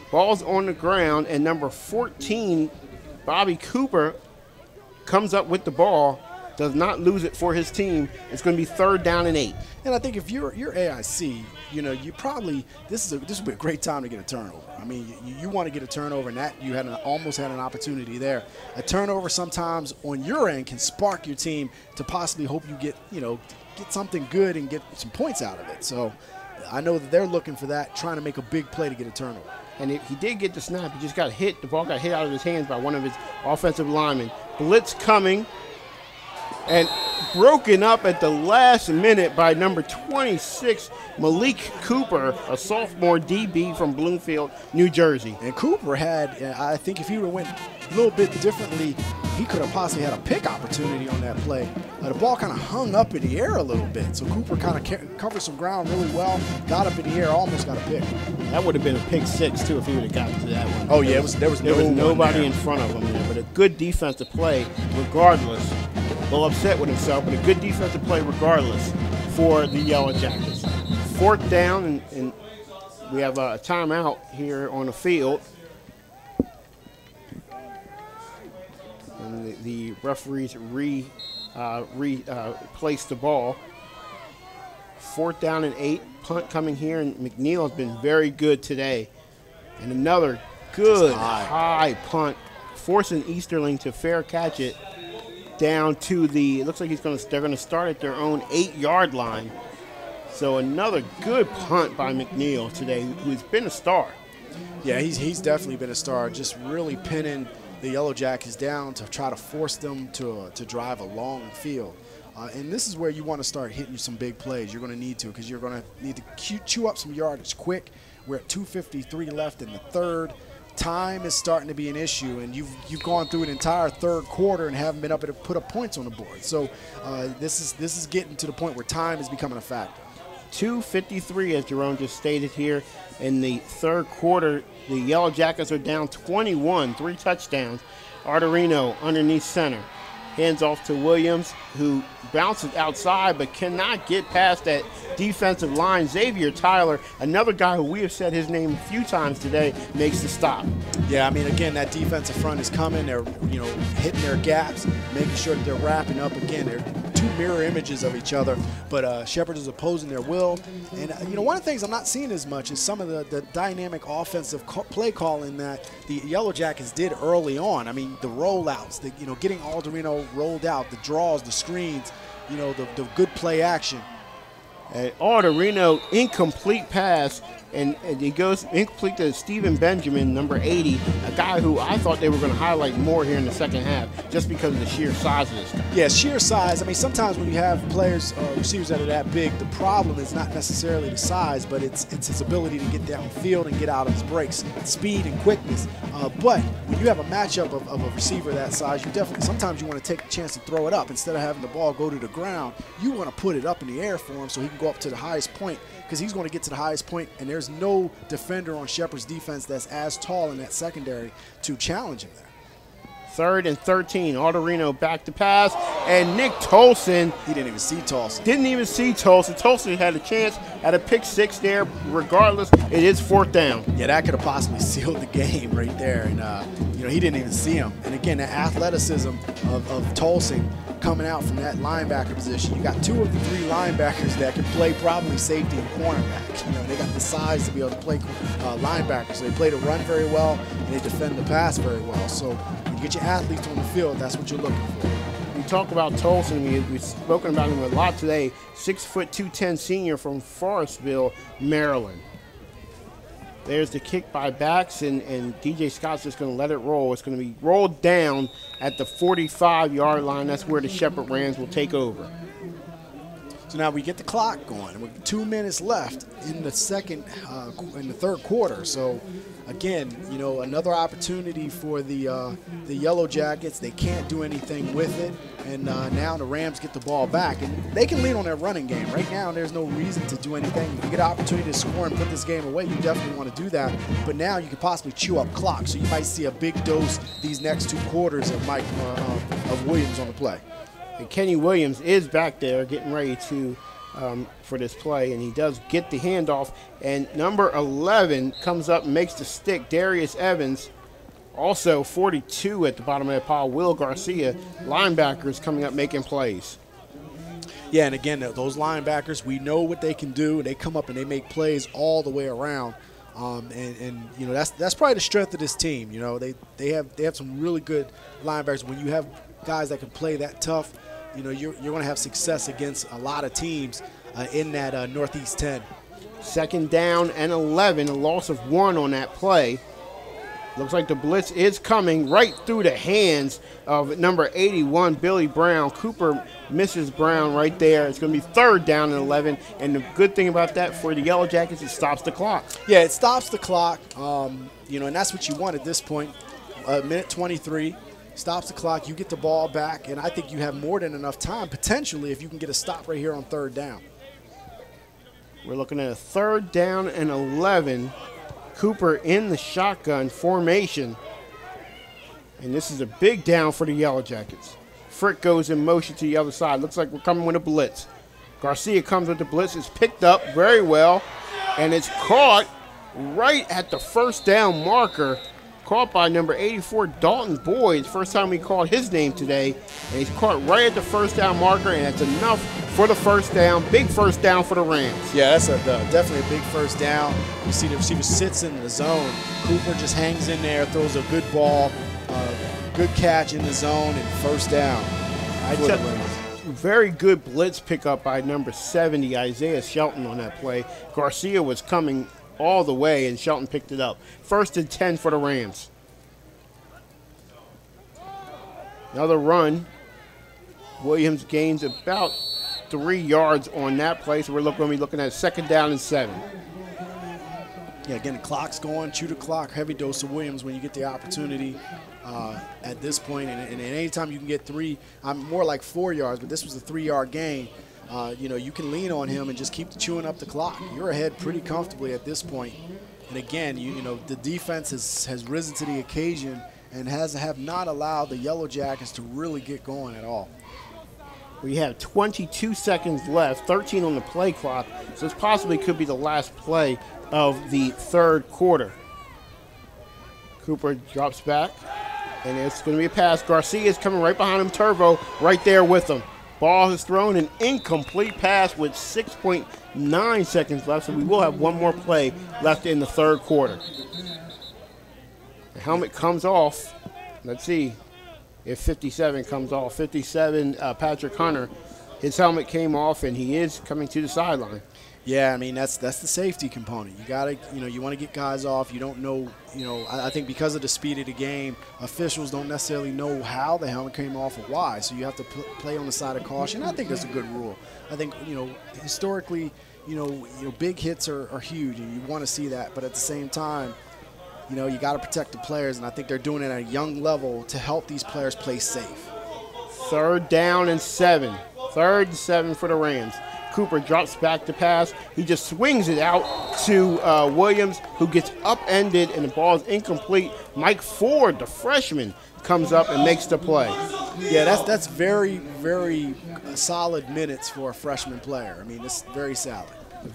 Speaker 8: Ball's on the ground, and number 14, Bobby Cooper, comes up with the ball, does not lose it for his team. It's going to be 3rd down and 8.
Speaker 9: And I think if you're AIC, you know, you probably this would be a great time to get a turnover. I mean, you want to get a turnover, and that you almost had an opportunity there. A turnover sometimes on your end can spark your team to possibly hope you get something good and get some points out of it. So I know that they're looking for that, trying to make a big play to get a turnover.
Speaker 8: And he did get the snap. He just got hit. The ball got hit out of his hands by one of his offensive linemen. Blitz coming. And broken up at the last minute by number 26, Malik Cooper, a sophomore DB from Bloomfield, New Jersey.
Speaker 9: And Cooper had, I think if he would have went a little bit differently, he could have possibly had a pick opportunity on that play. The ball kind of hung up in the air a little bit, so Cooper kind of covered some ground really well, got up in the air, almost got a pick.
Speaker 8: That would have been a pick 6, too, if he would have gotten to that one.
Speaker 9: Oh, yeah, there was
Speaker 8: nobody in front of him there, but a good defensive play regardless. A little upset with himself, but a good defensive play regardless for the Yellow Jackets. 4th down, and we have a timeout here on the field. And the referees replace the ball. 4th down and 8. Punt coming here, and McNeil has been very good today. And another good high punt, forcing Easterling to fair catch it down to the, it looks like they're going to start at their own 8-yard line. So another good punt by McNeil today, who's been a star.
Speaker 9: Yeah, he's definitely been a star, just really pinning the Yellow Jackets down to try to force them to drive a long field. And this is where you want to start hitting some big plays. You're going to need to, because you're going to need to chew up some yardage quick. We're at 2:53 left in the 3rd. Time is starting to be an issue, and you've gone through an entire 3rd quarter and haven't been able to put up points on the board. So this is getting to the point where time is becoming a factor.
Speaker 8: 2:53, as Jerome just stated here, in the 3rd quarter. The Yellow Jackets are down 21, 3 touchdowns. Arterino underneath center. Hands off to Williams, who bounces outside but cannot get past that defensive line. Xavier Tyler, another guy who we have said his name a few times today, makes the stop.
Speaker 9: Yeah, I mean, again, that defensive front is coming. They're, hitting their gaps, making sure that they're wrapping up. Again, they're 2 mirror images of each other, but Shepherd is opposing their will. And, one of the things I'm not seeing as much is some of the dynamic offensive play calling that the Yellow Jackets did early on. I mean, the rollouts, getting Alderino rolled out, the draws, the screens, the good play action.
Speaker 8: Alderino, incomplete pass, and he goes incomplete to Stephen Benjamin, number 80, a guy who I thought they were going to highlight more here in the second half just because of the sheer size of this guy.
Speaker 9: Yeah, sheer size. I mean, sometimes when you have players, receivers that are that big, the problem is not necessarily the size, but it's his ability to get downfield and get out of his breaks, speed and quickness. But when you have a matchup of a receiver that size, you definitely, sometimes you want to take a chance to throw it up. Instead of having the ball go to the ground, you want to put it up in the air for him so he can go up to the highest point, because he's going to get to the highest point, and there's no defender on Shepherd's defense that's as tall in that secondary to challenge him there.
Speaker 8: 3rd and 13. Alderino back to pass, and Nick Tolson.
Speaker 9: He didn't even see Tolson.
Speaker 8: Didn't even see Tolson. Tolson had a chance at a pick 6 there. Regardless, it is 4th down.
Speaker 9: Yeah, that could have possibly sealed the game right there, and you know, he didn't even see him. And again, the athleticism of Tolson coming out from that linebacker position. You got 2 of the 3 linebackers that can play probably safety and cornerback. You know, they got the size to be able to play linebackers. So they play the run very well, and they defend the pass very well. So when you get your athletes on the field, that's what you're looking for.
Speaker 8: We talk about Tolson. We've spoken about him a lot today. 6 foot 210 senior from Forestville, Maryland. There's the kick by Bax, and DJ Scott's just going to let it roll. It's going to be rolled down at the 45-yard line. That's where the Shepherd Rams will take over.
Speaker 9: So now we get the clock going. With 2 minutes left in the third quarter. So again, you know, another opportunity for the Yellow Jackets. They can't do anything with it, and now the Rams get the ball back, and they can lean on their running game. Right now, there's no reason to do anything. If you get an opportunity to score and put this game away, you definitely want to do that. But now you could possibly chew up clock, so you might see a big dose these next 2 quarters of Williams on the play.
Speaker 8: And Kenny Williams is back there getting ready to for this play, and he does get the handoff. And number 11 comes up and makes the stick. Darius Evans, also 42 at the bottom of that pile. Will Garcia, linebackers coming up making plays.
Speaker 9: Yeah, and again, those linebackers, we know what they can do. They come up and they make plays all the way around. And you know, that's probably the strength of this team. You know, they have some really good linebackers. When you have guys that can play that tough, you know, you're going to have success against a lot of teams in that Northeast 10.
Speaker 8: 2nd down and 11, a loss of 1 on that play. Looks like the blitz is coming right through the hands of number 81, Billy Brown. Cooper misses Brown right there. It's going to be 3rd down and 11, and the good thing about that for the Yellow Jackets, it stops the clock.
Speaker 9: Yeah, it stops the clock, you know, and that's what you want at this point. Minute 23. Stops the clock, you get the ball back, and I think you have more than enough time, potentially, if you can get a stop right here on 3rd down.
Speaker 8: We're looking at a 3rd down and 11. Cooper in the shotgun formation. And this is a big down for the Yellow Jackets. Frick goes in motion to the other side. Looks like we're coming with a blitz. Garcia comes with the blitz. It's picked up very well, and it's caught right at the 1st down marker. Caught by number 84, Dalton Boyd. First time we called his name today. And he's caught right at the 1st down marker, and that's enough for the 1st down. Big 1st down for the Rams.
Speaker 9: Yeah, that's definitely a big 1st down. You see the receiver sits in the zone. Cooper just hangs in there, throws a good ball, good catch in the zone, and 1st down.
Speaker 8: Very good blitz pickup by number 70, Isaiah Shelton, on that play. Garcia was coming all the way, and Shelton picked it up. 1st and 10 for the Rams. Another run. Williams gains about 3 yards on that play, so we're going to be looking at 2nd down and 7.
Speaker 9: Yeah, again, the clock's going, chew the clock, heavy dose of Williams when you get the opportunity at this point. And anytime you can get 3, more like 4 yards, but this was a 3-yard gain. You know, you can lean on him and just keep chewing up the clock. You're ahead pretty comfortably at this point. And again, you know, the defense has risen to the occasion and have not allowed the Yellow Jackets to really get going at all.
Speaker 8: We have 22 seconds left, 13 on the play clock, so this possibly could be the last play of the 3rd quarter. Cooper drops back, and it's going to be a pass. Garcia is coming right behind him. Turbo right there with him. Ball is thrown, an incomplete pass with 6.9 seconds left, so we will have one more play left in the 3rd quarter. The helmet comes off. Let's see if 57 comes off. 57, Patrick Hunter, his helmet came off, and he is coming to the sideline.
Speaker 9: Yeah, I mean that's the safety component. You gotta, you want to get guys off. You don't know, I think because of the speed of the game, officials don't necessarily know how the helmet came off or why. So you have to play on the side of caution. I think that's a good rule. I think historically, big hits are huge, and you want to see that. But at the same time, you got to protect the players, and I think they're doing it at a young level to help these players play safe.
Speaker 8: 3rd down and 7. 3rd and 7 for the Rams. Cooper drops back to pass. He just swings it out to Williams, who gets upended, and the ball is incomplete. Mike Ford, the freshman, comes up and makes the play.
Speaker 9: Yeah, that's very, very solid minutes for a freshman player. I mean, it's very solid.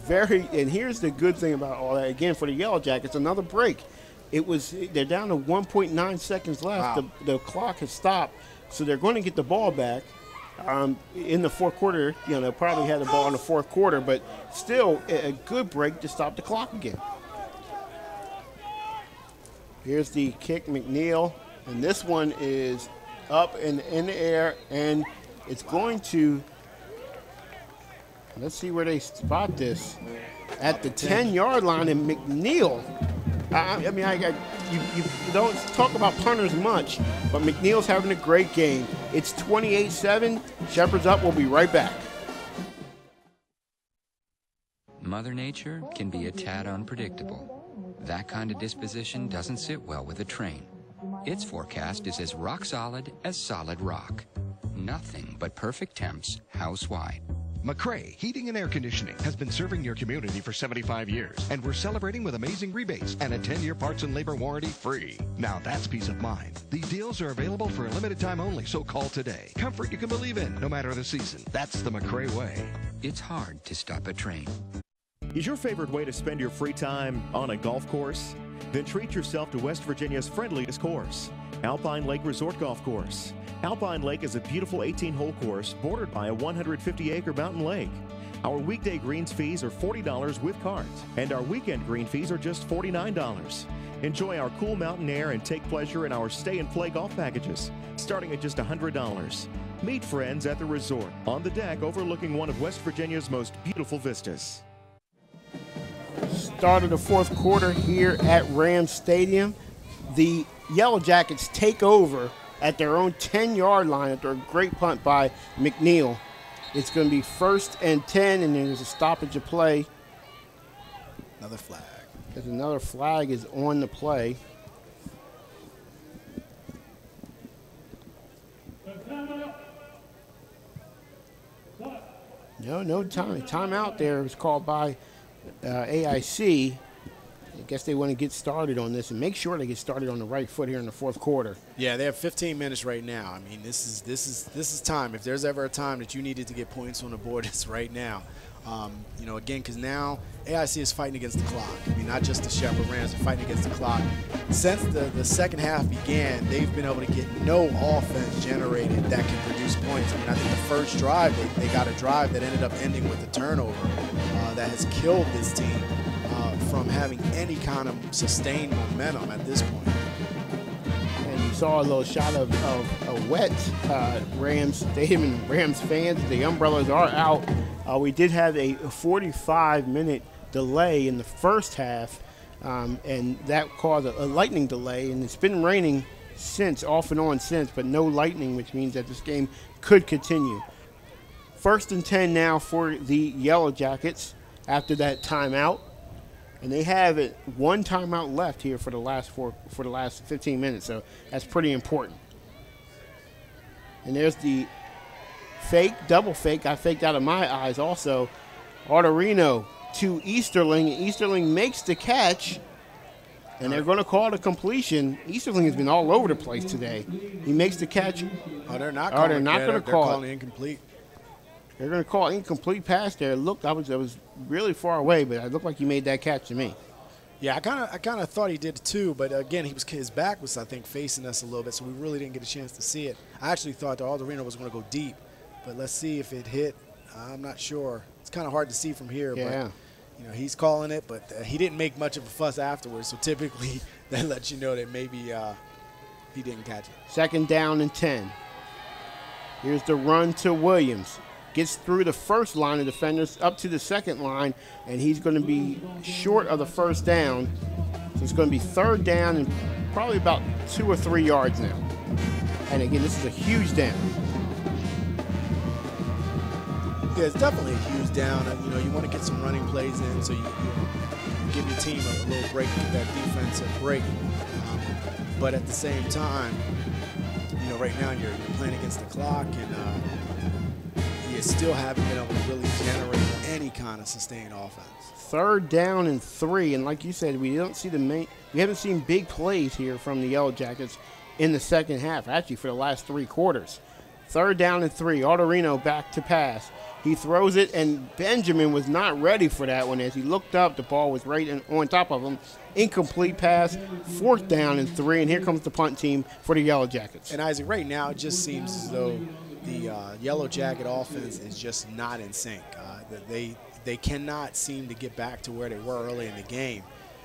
Speaker 8: And here's the good thing about all that. Again, for the Yellow Jackets, another break. They're down to 1.9 seconds left.
Speaker 9: Wow.
Speaker 8: The clock has stopped, so they're going to get the ball back. In the fourth quarter, they'll probably have the ball in the fourth quarter, but still a good break to stop the clock again. Here's the kick, McNeil, and this one is up and in the air, and it's going to, let's see where they spot this, at the 10-yard line, and McNeil, you don't talk about punters much, but McNeil's having a great game. It's 28-7. Shepherd's up. We'll be right back.
Speaker 1: Mother Nature can be a tad unpredictable. That kind of disposition doesn't sit well with a train. Its forecast is as rock solid as solid rock. Nothing but perfect temps house-wide.
Speaker 2: McCray Heating and Air Conditioning has been serving your community for 75 years, and we're celebrating with amazing rebates and a 10-year parts and labor warranty free. Now that's peace of mind. These deals are available for a limited time only, so call today. Comfort you can believe in, no matter the season. That's the McCray way.
Speaker 1: It's hard to stop a train.
Speaker 13: Is your favorite way to spend your free time on a golf course? Then treat yourself to West Virginia's friendliest course, Alpine Lake Resort Golf Course. Alpine Lake is a beautiful 18-hole course bordered by a 150-acre mountain lake. Our weekday greens fees are $40 with cart, and our weekend green fees are just $49. Enjoy our cool mountain air and take pleasure in our stay and play golf packages, starting at just $100. Meet friends at the resort, on the deck overlooking one of West Virginia's most beautiful vistas.
Speaker 8: Start of the fourth quarter here at Rams Stadium. The Yellow Jackets take over at their own 10-yard line after a great punt by McNeil. It's going to be 1st and 10, and there's a stoppage of play.
Speaker 9: Another flag.
Speaker 8: There's another flag is on the play. No time. Timeout there was called by AIC. I guess they want to get started on this and make sure they get started on the right foot here in the fourth quarter.
Speaker 9: Yeah, they have 15 minutes right now. I mean, this is time. If there's ever a time that you needed to get points on the board, it's right now. Again, because now AIC is fighting against the clock. I mean, not just the Shepherd Rams are fighting against the clock. Since the second half began, they've been able to get no offense generated that can produce points. I mean, I think the first drive, they got a drive that ended up ending with a turnover that has killed this team from having any kind of sustained momentum at this point.
Speaker 8: And you saw a little shot of a wet Rams Stadium and Rams fans. The umbrellas are out. We did have a 45-minute delay in the first half, and that caused a lightning delay. And it's been raining since, off and on since, but no lightning, which means that this game could continue. 1st and 10 now for the Yellow Jackets after that timeout. And they have one timeout left here for the last 15 minutes, so that's pretty important. And there's the fake, double fake. I faked out of my eyes also. Arterino to Easterling. Easterling makes the catch, and they're going to call it a completion. Easterling has been all over the place today. He makes the catch.
Speaker 9: Oh, they're not
Speaker 8: going to call
Speaker 9: calling it incomplete.
Speaker 8: They're going to call it incomplete pass there. Look, I was really far away, but it looked like he made that catch to me.
Speaker 9: Yeah, I kind of thought he did too, but again, his back was, I think, facing us a little bit, so we really didn't get a chance to see it. I actually thought the Arterino was going to go deep, but let's see if it hit. I'm not sure. It's kind of hard to see from here,
Speaker 8: yeah.
Speaker 9: But he's calling it, but he didn't make much of a fuss afterwards, so typically that lets you know that maybe he didn't catch it.
Speaker 8: 2nd down and 10. Here's the run to Williams. gets through the first line of defenders up to the second line, and he's going to be short of the first down. So it's going to be third down and probably about 2 or 3 yards now. And again, this is a huge down.
Speaker 9: Yeah, it's definitely a huge down. You know, you want to get some running plays in, so you give your team a little break, give that defense a break. But at the same time, you know, right now you're playing against the clock, and you still haven't been able to really generate any kind of sustained offense.
Speaker 8: Third down and 3, and like you said, we haven't seen big plays here from the Yellow Jackets in the second half, actually for the last 3 quarters. Third down and 3, Autorino back to pass. He throws it, and Benjamin was not ready for that one. As he looked up, the ball was right on top of him. Incomplete pass, 4th down and 3, and here comes the punt team for the Yellow Jackets.
Speaker 9: And Isaac, right now it just seems as though the Yellow Jacket offense is just not in sync. They cannot seem to get back to where they were early in the game.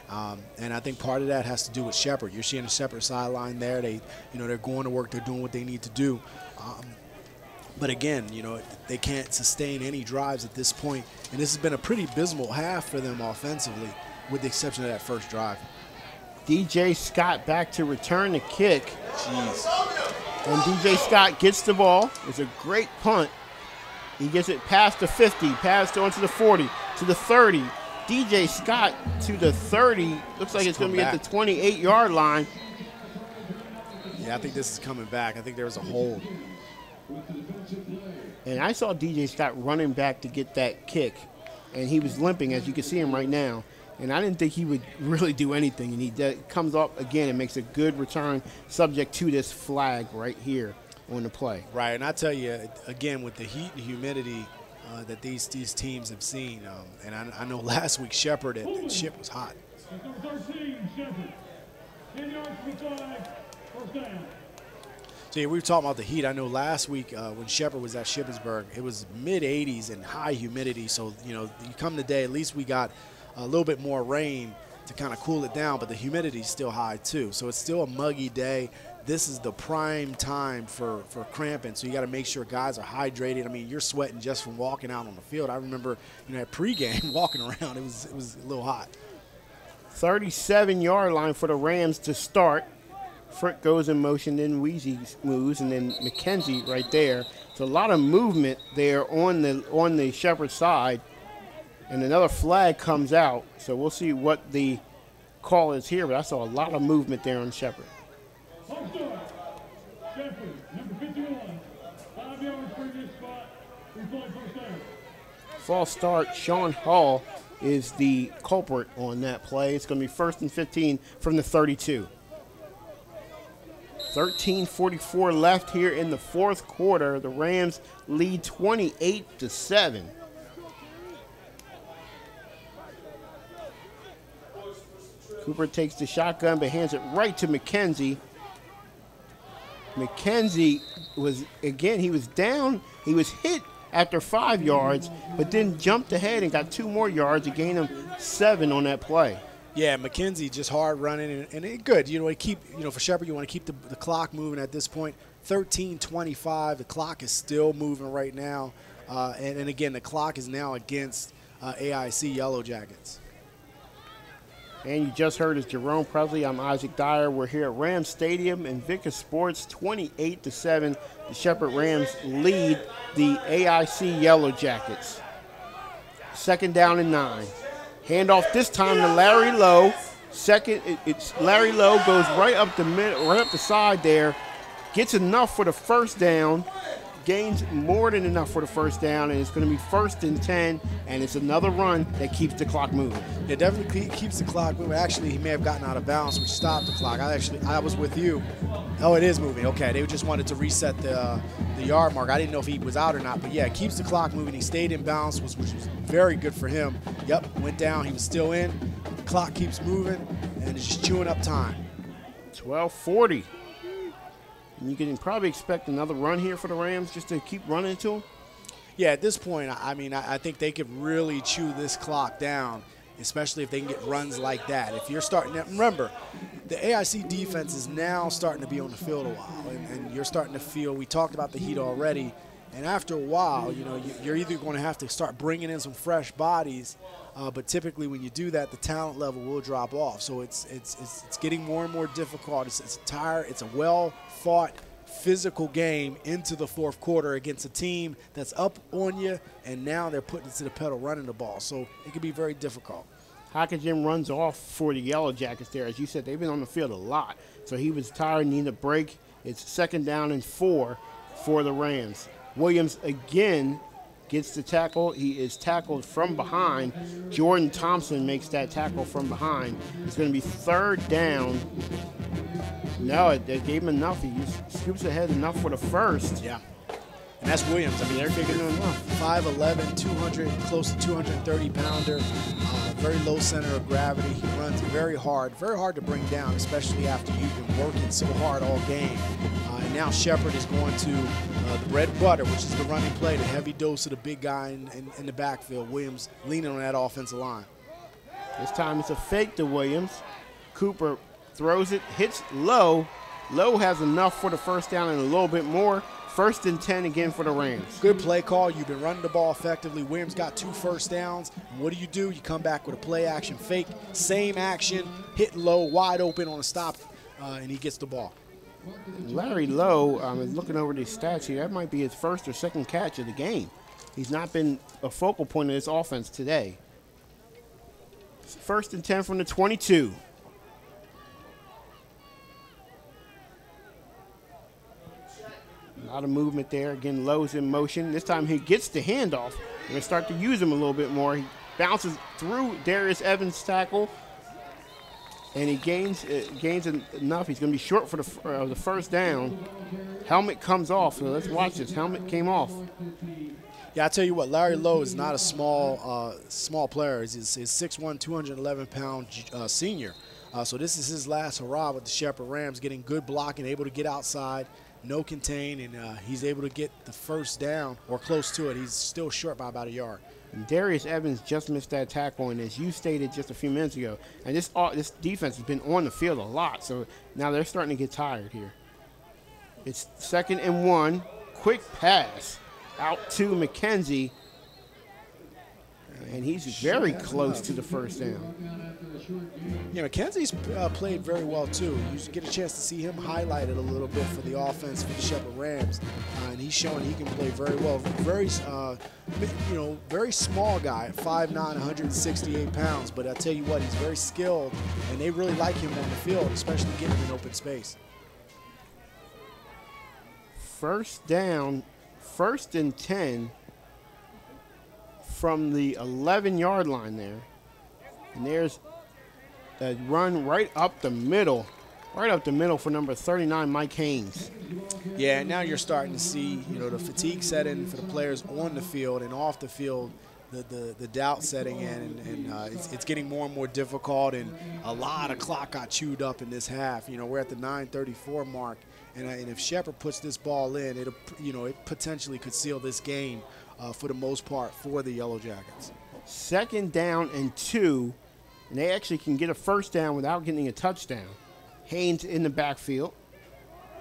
Speaker 9: And I think part of that has to do with Shepherd. You're seeing the Shepherd sideline there. They're going to work. They're doing what they need to do. But again, you know, they can't sustain any drives at this point. And this has been a pretty abysmal half for them offensively, with the exception of that first drive.
Speaker 8: DJ Scott back to return the kick.
Speaker 9: Jeez.
Speaker 8: And DJ Scott gets the ball. It's a great punt. He gets it past the 50, passed on to the 40, to the 30. DJ Scott to the 30. Looks like it's going to be at the 28-yard line.
Speaker 9: Yeah, I think this is coming back. I think there was a hold.
Speaker 8: And I saw DJ Scott running back to get that kick, and he was limping, as you can see him right now. And I didn't think he would really do anything, and he comes up again and makes a good return subject to this flag right here on the play.
Speaker 9: Right, and I tell you, again, with the heat and humidity that these teams have seen, and I know last week Shepherd at Ship was hot.
Speaker 10: 13, Shepherd. 10 yards from the flag, first down.
Speaker 9: So yeah, we were talking about the heat. I know last week when Shepherd was at Shippensburg, it was mid-80s and high humidity. So, you know, you come today, at least we got a little bit more rain to kind of cool it down, but the humidity is still high too. So it's still a muggy day. This is the prime time for cramping, so you got to make sure guys are hydrated. I mean, you're sweating just from walking out on the field. I remember, you know, at pregame walking around, it was a little hot.
Speaker 8: 37-yard line for the Rams to start. Frick goes in motion, then Weezy moves, and then McKenzie right there. So a lot of movement there on the Shepherd side, and another flag comes out. So we'll see what the call is here, but I saw a lot of movement there on Shepherd.
Speaker 10: Shepherd, number 51, 5 yards previous spot, 3-point first down.
Speaker 8: False start. Sean Hall is the culprit on that play. It's going to be 1st and 15 from the 32. 13:44 left here in the 4th quarter. The Rams lead 28-7. Cooper takes the shotgun but hands it right to McKenzie. McKenzie was, again, he was down. He was hit after 5 yards, but then jumped ahead and got 2 more yards to gain him 7 on that play.
Speaker 9: Yeah, McKenzie just hard running and good. You know, for Shepherd, you want to keep the clock moving at this point. 13:25, the clock is still moving right now. And again, the clock is now against AIC Yellow Jackets.
Speaker 8: And you just heard is Jerome Presley. I'm Isaac Dyer. We're here at Rams Stadium in Vickers Sports, 28-7. The Shepherd Rams lead the AIC Yellow Jackets. 2nd down and 9. Handoff this time to Larry Lowe. It's Larry Lowe goes right up the middle, right up the side there, gets enough for the first down, gains more than enough for the first down, and it's going to be 1st and 10, and it's another run that keeps the clock moving.
Speaker 9: It definitely keeps the clock moving. Actually, he may have gotten out of bounds, which stopped the clock. I was with you. Oh, it is moving. Okay, they just wanted to reset the yard mark. I didn't know if he was out or not, but yeah, it keeps the clock moving. He stayed in bounds, which was very good for him. Yep, went down. He was still in. The clock keeps moving, and it's just chewing up time.
Speaker 8: 12:40. And you can probably expect another run here for the Rams just to keep running to them.
Speaker 9: Yeah, at this point, I mean, I think they could really chew this clock down, especially if they can get runs like that. If you're starting to, remember, the AIC defense is now starting to be on the field a while, and you're starting to feel, we talked about the heat already, And after a while, you know, you're either going to have to start bringing in some fresh bodies, but typically when you do that, the talent level will drop off. So it's getting more and more difficult. It's a well-fought, physical game into the fourth quarter against a team that's up on you, and now they're putting it to the pedal running the ball. So it can be very difficult.
Speaker 8: Hockenson runs off for the Yellow Jackets there. As you said, they've been on the field a lot. So he was tired, needed a break. It's 2nd down and 4 for the Rams. Williams again gets the tackle. He is tackled from behind. Jordan Thompson makes that tackle from behind. It's going to be 3rd down. No, they gave him enough. He scoops ahead enough for the first.
Speaker 9: Yeah. And that's Williams. I mean, they're figuring him enough. 5'11", 200, close to 230-pounder. Very low center of gravity. He runs very hard to bring down, especially after you've been working so hard all game. And now Shepard is going to the bread and butter, which is the running play, the heavy dose of the big guy in the backfield. Williams leaning on that offensive line.
Speaker 8: This time it's a fake to Williams. Cooper throws it, hits Lowe. Lowe has enough for the first down and a little bit more. 1st and 10 again for the Rams.
Speaker 9: Good play call. You've been running the ball effectively. Williams got 2 first downs. And what do? You come back with a play action fake. Same action, hit Lowe, wide open on a stop, and he gets the ball.
Speaker 8: Larry Lowe, is looking over these stats here. That might be his 1st or 2nd catch of the game. He's not been a focal point of this offense today. 1st and 10 from the 22. A lot of movement there. Again, Lowe's in motion. This time he gets the handoff. We're going to start to use him a little bit more. He bounces through Darius Evans' tackle, and he gains enough. He's going to be short for the first down. Helmet comes off. So let's watch this. Helmet came off.
Speaker 9: Yeah, I tell you what, Larry Lowe is not a small player. He's 6'1", 211-pound senior. So this is his last hurrah with the Shepherd Rams, getting good blocking, able to get outside, no contain, and he's able to get the first down or close to it. He's still short by about a yard.
Speaker 8: And Darius Evans just missed that tackle, and as you stated just a few minutes ago, and this defense has been on the field a lot, so now they're starting to get tired here. It's 2nd and 1. Quick pass out to McKenzie, and he's very close to the first down.
Speaker 9: Yeah, McKenzie's played very well too. You get a chance to see him highlighted a little bit for the offense for the Shepherd Rams, and he's showing he can play very well. Very, very small guy, 5'9", 168 pounds. But I tell you what, he's very skilled, and they really like him on the field, especially getting him in open space.
Speaker 8: First down, 1st and 10 from the 11-yard line there, and there's a run right up the middle for number 39, Mike Haynes.
Speaker 9: Yeah, now you're starting to see, the fatigue set in for the players on the field and off the field, the doubt setting in, and it's getting more and more difficult, and a lot of clock got chewed up in this half. We're at the 9:34 mark, and if Shepard puts this ball in, it potentially could seal this game for the most part for the Yellow Jackets.
Speaker 8: 2nd down and 2. And they actually can get a first down without getting a touchdown. Haynes in the backfield.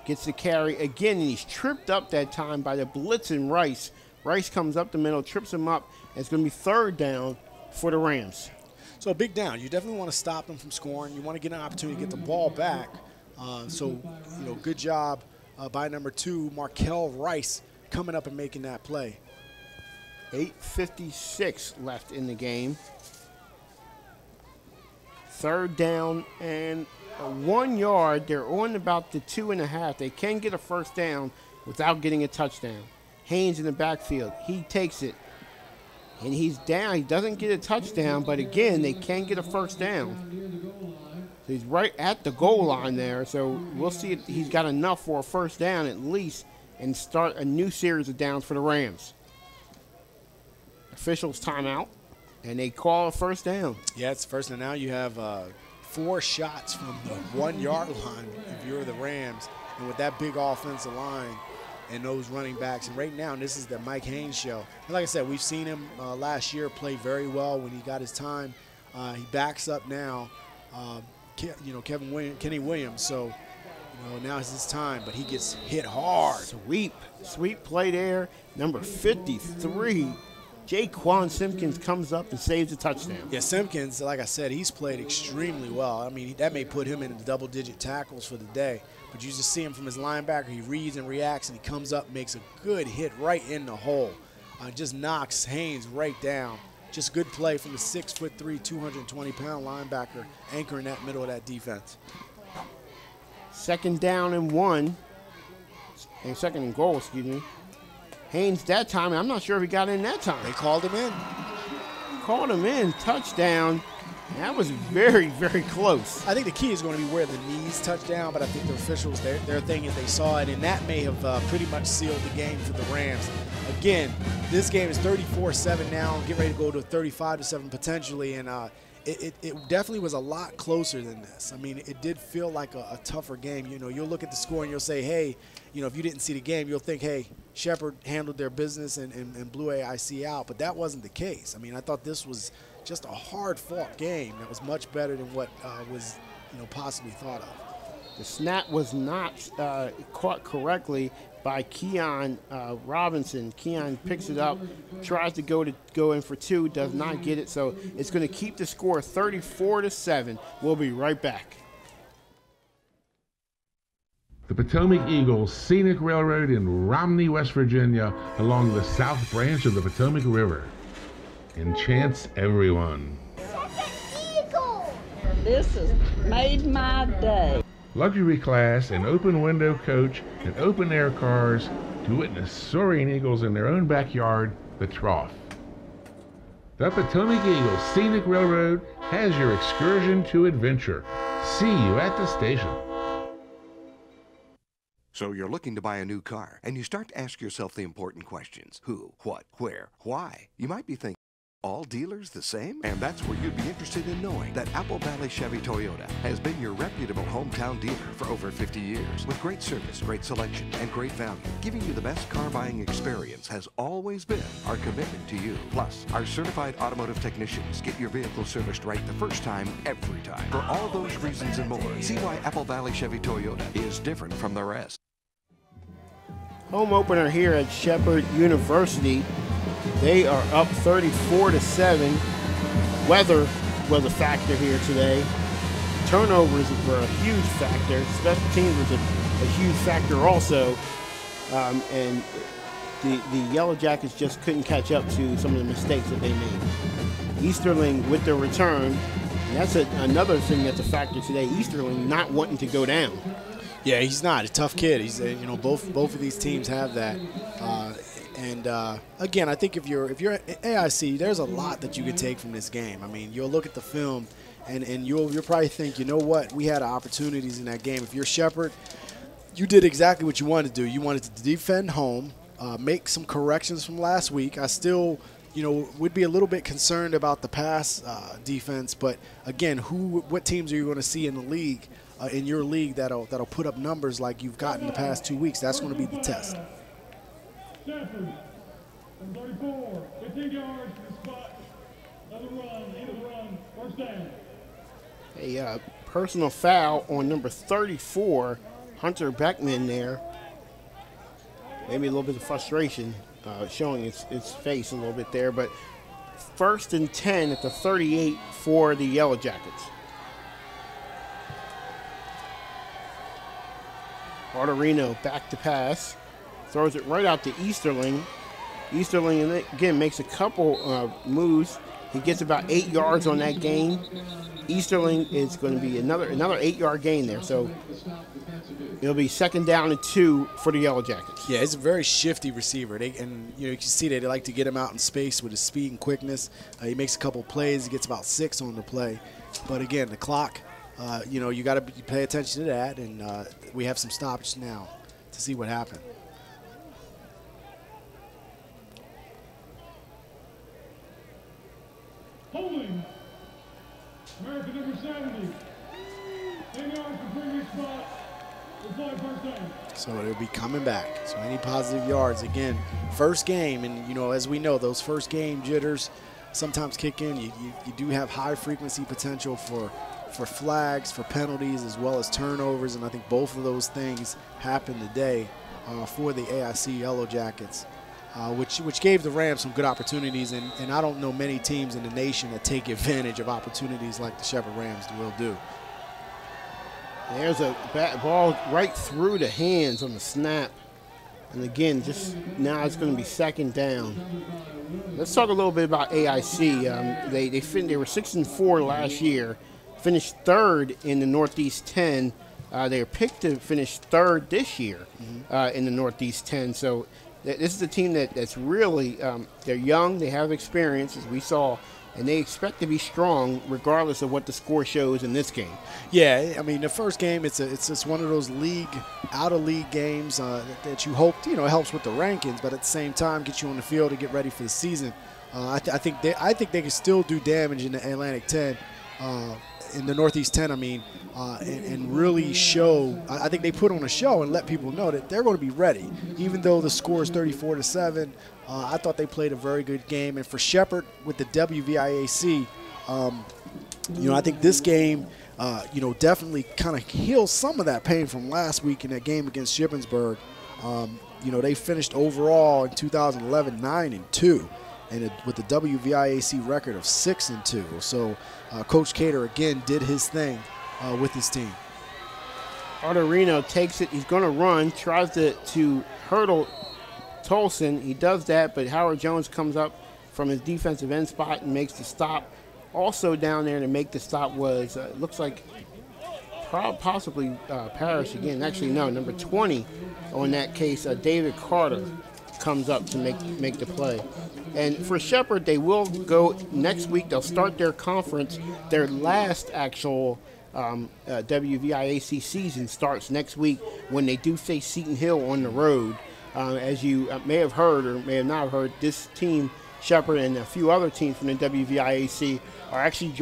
Speaker 8: Gets the carry again, and he's tripped up that time by the blitzing Rice. Rice comes up the middle, trips him up, and it's going to be 3rd down for the Rams.
Speaker 9: So a big down. You definitely want to stop them from scoring. You want to get an opportunity to get the ball back. Good job by number 2, Markel Rice, coming up and making that play.
Speaker 8: 8:56 left in the game. 3rd down and 1 yard. They're on about the 2.5. They can get a first down without getting a touchdown. Haynes in the backfield. He takes it, and he's down. He doesn't get a touchdown, but again, they can get a first down. So he's right at the goal line there, so we'll see if he's got enough for a first down at least and start a new series of downs for the Rams. Officials timeout. And they call a first down.
Speaker 9: Yeah, it's first, and now you have 4 shots from the 1-yard line if you're the Rams. And with that big offensive line and those running backs, and right now this is the Mike Haynes show. And like I said, we've seen him last year play very well when he got his time. He backs up now, Kenny Williams. So, Now is his time, but he gets hit hard.
Speaker 8: Sweep play there. Number 53, Jaquan Simpkins comes up and saves a touchdown.
Speaker 9: Yeah, Simpkins, like I said, he's played extremely well. I mean, that may put him in the double-digit tackles for the day. But you just see him from his linebacker. He reads and reacts, and he comes up, makes a good hit right in the hole. Just knocks Haynes right down. Just good play from the 6'3", 220-pound linebacker anchoring that middle of that defense.
Speaker 8: Second down and 1. And second and goal, excuse me. Haynes that time, I'm not sure if he got in that time.
Speaker 9: They called him in.
Speaker 8: Touchdown. That was very, very close.
Speaker 9: I think the key is going to be where the knees touch down, but I think the officials, their thing is they saw it, and that may have pretty much sealed the game for the Rams. Again, this game is 34-7 now, getting ready to go to 35-7 potentially, and it definitely was a lot closer than this. I mean, it did feel like a tougher game. You'll look at the score and you'll say, hey, if you didn't see the game, you'll think, hey, Shepherd handled their business and blew AIC out, but that wasn't the case. I mean, I thought this was just a hard-fought game that was much better than what was, possibly thought of.
Speaker 8: The snap was not caught correctly by Keon Robinson. Keon picks it up, tries to go in for 2, does not get it, so it's going to keep the score 34-7. We'll be right back.
Speaker 6: The Potomac Eagles Scenic Railroad in Romney, West Virginia, along the south branch of the Potomac River. Enchants everyone.
Speaker 7: This has made my day.
Speaker 6: Luxury class and open window coach and open air cars to witness soaring eagles in their own backyard, the Trough. The Potomac Eagles Scenic Railroad has your excursion to adventure. See you at the station.
Speaker 2: So you're looking to buy a new car, and you start to ask yourself the important questions. Who, what, where, why? You might be thinking, all dealers the same? And that's where you'd be interested in knowing that Apple Valley Chevy Toyota has been your reputable hometown dealer for over 50 years. With great service, great selection, and great value, giving you the best car buying experience has always been our commitment to you. Plus, our certified automotive technicians get your vehicle serviced right the first time, every time. For all those reasons and more, see why Apple Valley Chevy Toyota is different from the rest.
Speaker 8: Home opener here at Shepherd University. They are up 34-7. Weather was a factor here today. Turnovers were a huge factor. Special teams was a huge factor also. And the Yellow Jackets just couldn't catch up to some of the mistakes that they made. Easterling with the return. And that's another thing that's a factor today. Easterling not wanting to go down.
Speaker 9: Yeah, he's not a tough kid. He's both of these teams have that. Again, I think if you're AIC, there's a lot that you can take from this game. I mean, you'll look at the film, and you'll probably think, you know what, we had opportunities in that game. If you're Shepherd, you did exactly what you wanted to do. You wanted to defend home, make some corrections from last week. I still, would be a little bit concerned about the pass defense, but again, what teams are you going to see in the league? In your league that'll put up numbers like you've gotten the past 2 weeks. That's going to be the test.
Speaker 10: Shepherd, 34, 15 yards to the spot. Another run, end of the run, first down.
Speaker 8: A personal foul on number 34, Hunter Beckman there. Maybe a little bit of frustration showing its face a little bit there, but 1st and 10 at the 38 for the Yellow Jackets. Arterino back to pass, throws it right out to Easterling. Easterling, again, makes a couple moves. He gets about 8 yards on that gain. Easterling is going to be another 8-yard gain there. So it'll be 2nd down and 2 for the Yellow Jackets.
Speaker 9: Yeah, he's a very shifty receiver. You can see that they like to get him out in space with his speed and quickness. He makes a couple plays. He gets about 6 on the play. But again, the clock, you got to pay attention to that. And we have some stoppage now to see what happened.
Speaker 10: Holding, American number 70. 10 yards from previous spot. First down.
Speaker 9: So it'll be coming back. So any positive yards, again, first game, and as we know, those first game jitters sometimes kick in. You do have high frequency potential for for flags, for penalties, as well as turnovers, and I think both of those things happened today for the AIC Yellow Jackets, which gave the Rams some good opportunities, and I don't know many teams in the nation that take advantage of opportunities like the Shepherd Rams will do.
Speaker 8: There's a ball right through the hands on the snap. And again, just now it's going to be second down. Let's talk a little bit about AIC. They were 6-4 last year, finished third in the Northeast 10. They were picked to finish third this year in the Northeast 10. So this is a team that's really, they're young, they have experience, as we saw, and they expect to be strong regardless of what the score shows in this game.
Speaker 9: Yeah, I mean, the first game, it's one of those out-of-league games that you hope, helps with the rankings, but at the same time gets you on the field to get ready for the season. I think they can still do damage in the Atlantic 10, in the Northeast 10, and really show. I think they put on a show and let people know that they're going to be ready. Even though the score is 34-7, I thought they played a very good game. And for Shepherd with the WVIAC, I think this game, definitely kind of heals some of that pain from last week in that game against Shippensburg. They finished overall in 2011 9-2. And with the WVIAC record of 6-2. So Coach Cater again did his thing with his team.
Speaker 8: Arterino takes it. He's going to run, tries to hurdle Tolson. He does that, but Howard Jones comes up from his defensive end spot and makes the stop. Also down there to make the stop was, looks like possibly Parrish again. Actually, no, number 20 on that case, David Carter comes up to make the play. And for Shepherd, they will go next week. They'll start their conference. Their last actual WVIAC season starts next week when they do face Seton Hill on the road. As you may have heard or may have not heard, this team, Shepherd, and a few other teams from the WVIAC are actually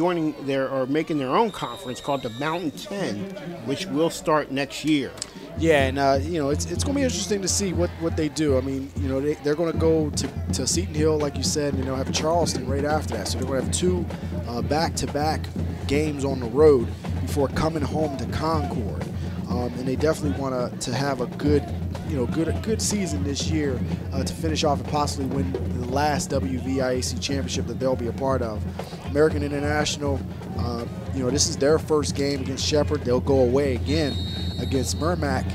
Speaker 8: making their own conference called the Mountain 10, which will start next year.
Speaker 9: Yeah, and it's going to be interesting to see what they do. I mean, they're going to go to Seton Hill, like you said, and they'll have Charleston right after that. So they're going to have two back-to-back games on the road before coming home to Concord. And they definitely want to have a good season this year to finish off and possibly win the last WVIAC championship that they'll be a part of. American International, this is their first game against Shepherd. They'll go away again against Merrimack,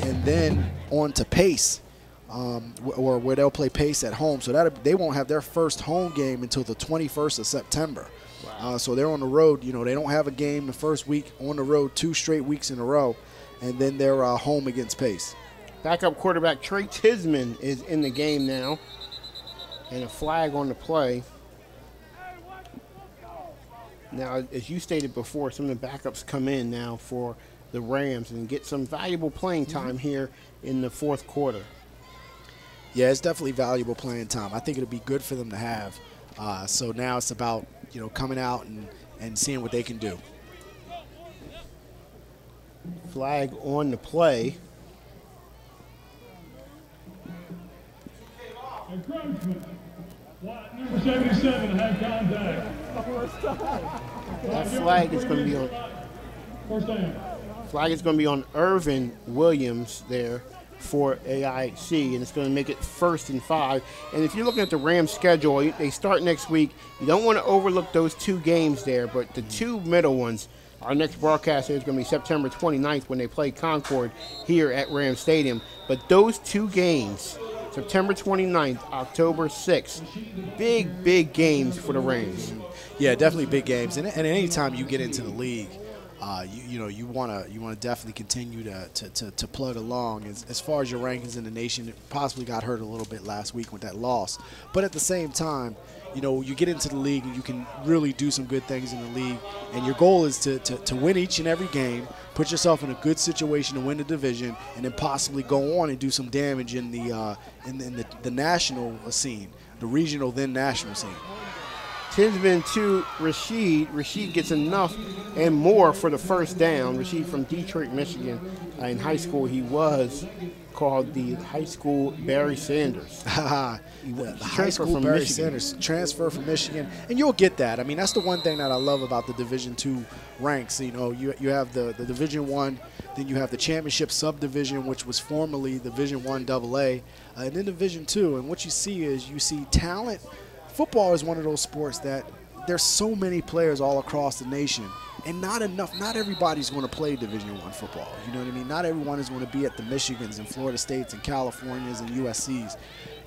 Speaker 9: and then on to Pace, or where they'll play Pace at home. So they won't have their first home game until the 21st of September. Wow. So they're on the road. They don't have a game the first week on the road, 2 straight weeks in a row, and then they're home against Pace.
Speaker 8: Backup quarterback Trey Tisman is in the game now, and a flag on the play. Now, as you stated before, some of the backups come in now for the Rams and get some valuable playing time here in the fourth quarter.
Speaker 9: Yeah, it's definitely valuable playing time. I think it'll be good for them to have. So now it's about coming out and seeing what they can do.
Speaker 8: Flag on the play.
Speaker 10: Encroachment. Number 77 had contact.
Speaker 8: That flag is going to be on.
Speaker 10: First down.
Speaker 8: Flag is going to be on Irvin Williams there for AIC, and it's going to make it 1st and 5. And if you're looking at the Rams schedule, they start next week. You don't want to overlook those 2 games there, but the 2 middle ones, our next broadcast is going to be September 29th when they play Concord here at Rams Stadium. But those 2 games, September 29th, October 6th, big games for the Rams.
Speaker 9: Yeah, definitely big games. And any time you get into the league, you want to definitely continue to plug along. As far as your rankings in the nation, it possibly got hurt a little bit last week with that loss. But at the same time, you get into the league and you can really do some good things in the league. And your goal is to win each and every game, put yourself in a good situation to win the division, and then possibly go on and do some damage in the national scene, the regional then national scene.
Speaker 8: Tisman to Rashid. Rashid gets enough and more for the first down. Rashid from Detroit, Michigan. In high school, he was called the high school Barry Sanders.
Speaker 9: The high school Barry Sanders transfer from Michigan, and you'll get that. I mean, that's the one thing that I love about the Division II ranks. You know, you have the Division I, then you have the championship subdivision, which was formerly Division I AA, and then Division II. And what you see is you see talent. Football is one of those sports that there's so many players all across the nation, and not everybody's going to play Division I football. You know what I mean? Not everyone is going to be at the Michigans and Florida States and Californias and USCs.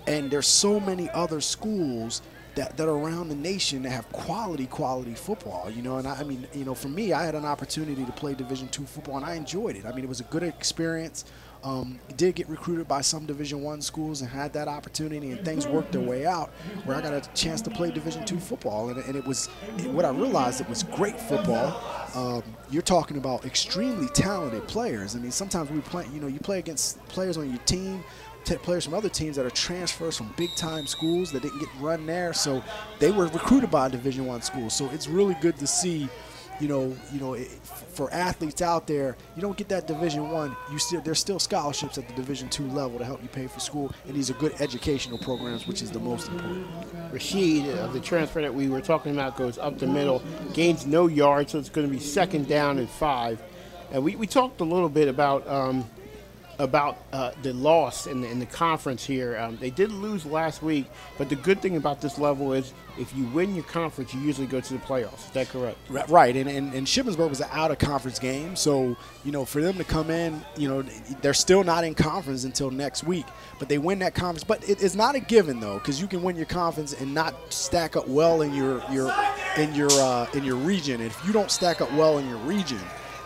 Speaker 9: And there's so many other schools that are around the nation that have quality football, you know. And I mean, you know, for me, I had an opportunity to play Division II football, and I enjoyed it. I mean, it was a good experience. Did get recruited by some Division I schools and had that opportunity, and things worked their way out where I got a chance to play Division II football. And it was, what I realized, it was great football. You're talking about extremely talented players. I mean, sometimes we play, you know, you play against players on your team, players from other teams that are transfers from big-time schools that didn't get run there, so they were recruited by Division I schools. So it's really good to see, for athletes out there, you don't get that Division I. There's still scholarships at the Division II level to help you pay for school, and these are good educational programs, which is the most important.
Speaker 8: Rashid, the transfer that we were talking about, goes up the middle, gains no yards, so it's going to be 2nd down and 5. And we talked a little bit about the loss in the conference here. They did lose last week, but the good thing about this level is if you win your conference, you usually go to the playoffs. Is that correct?
Speaker 9: Right, and Shippensburg was an out-of-conference game, so, you know, for them to come in, you know, they're still not in conference until next week, but they win that conference. But it's not a given, though, because you can win your conference and not stack up well in your region. And if you don't stack up well in your region,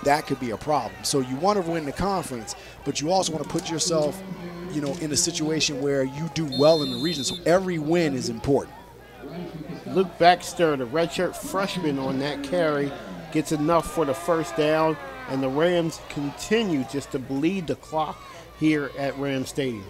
Speaker 9: that could be a problem. So you want to win the conference, but you also want to put yourself, you know, in a situation where you do well in the region. So every win is important.
Speaker 8: Luke Baxter, the redshirt freshman on that carry, gets enough for the 1st down, and the Rams continue just to bleed the clock here at Rams Stadium.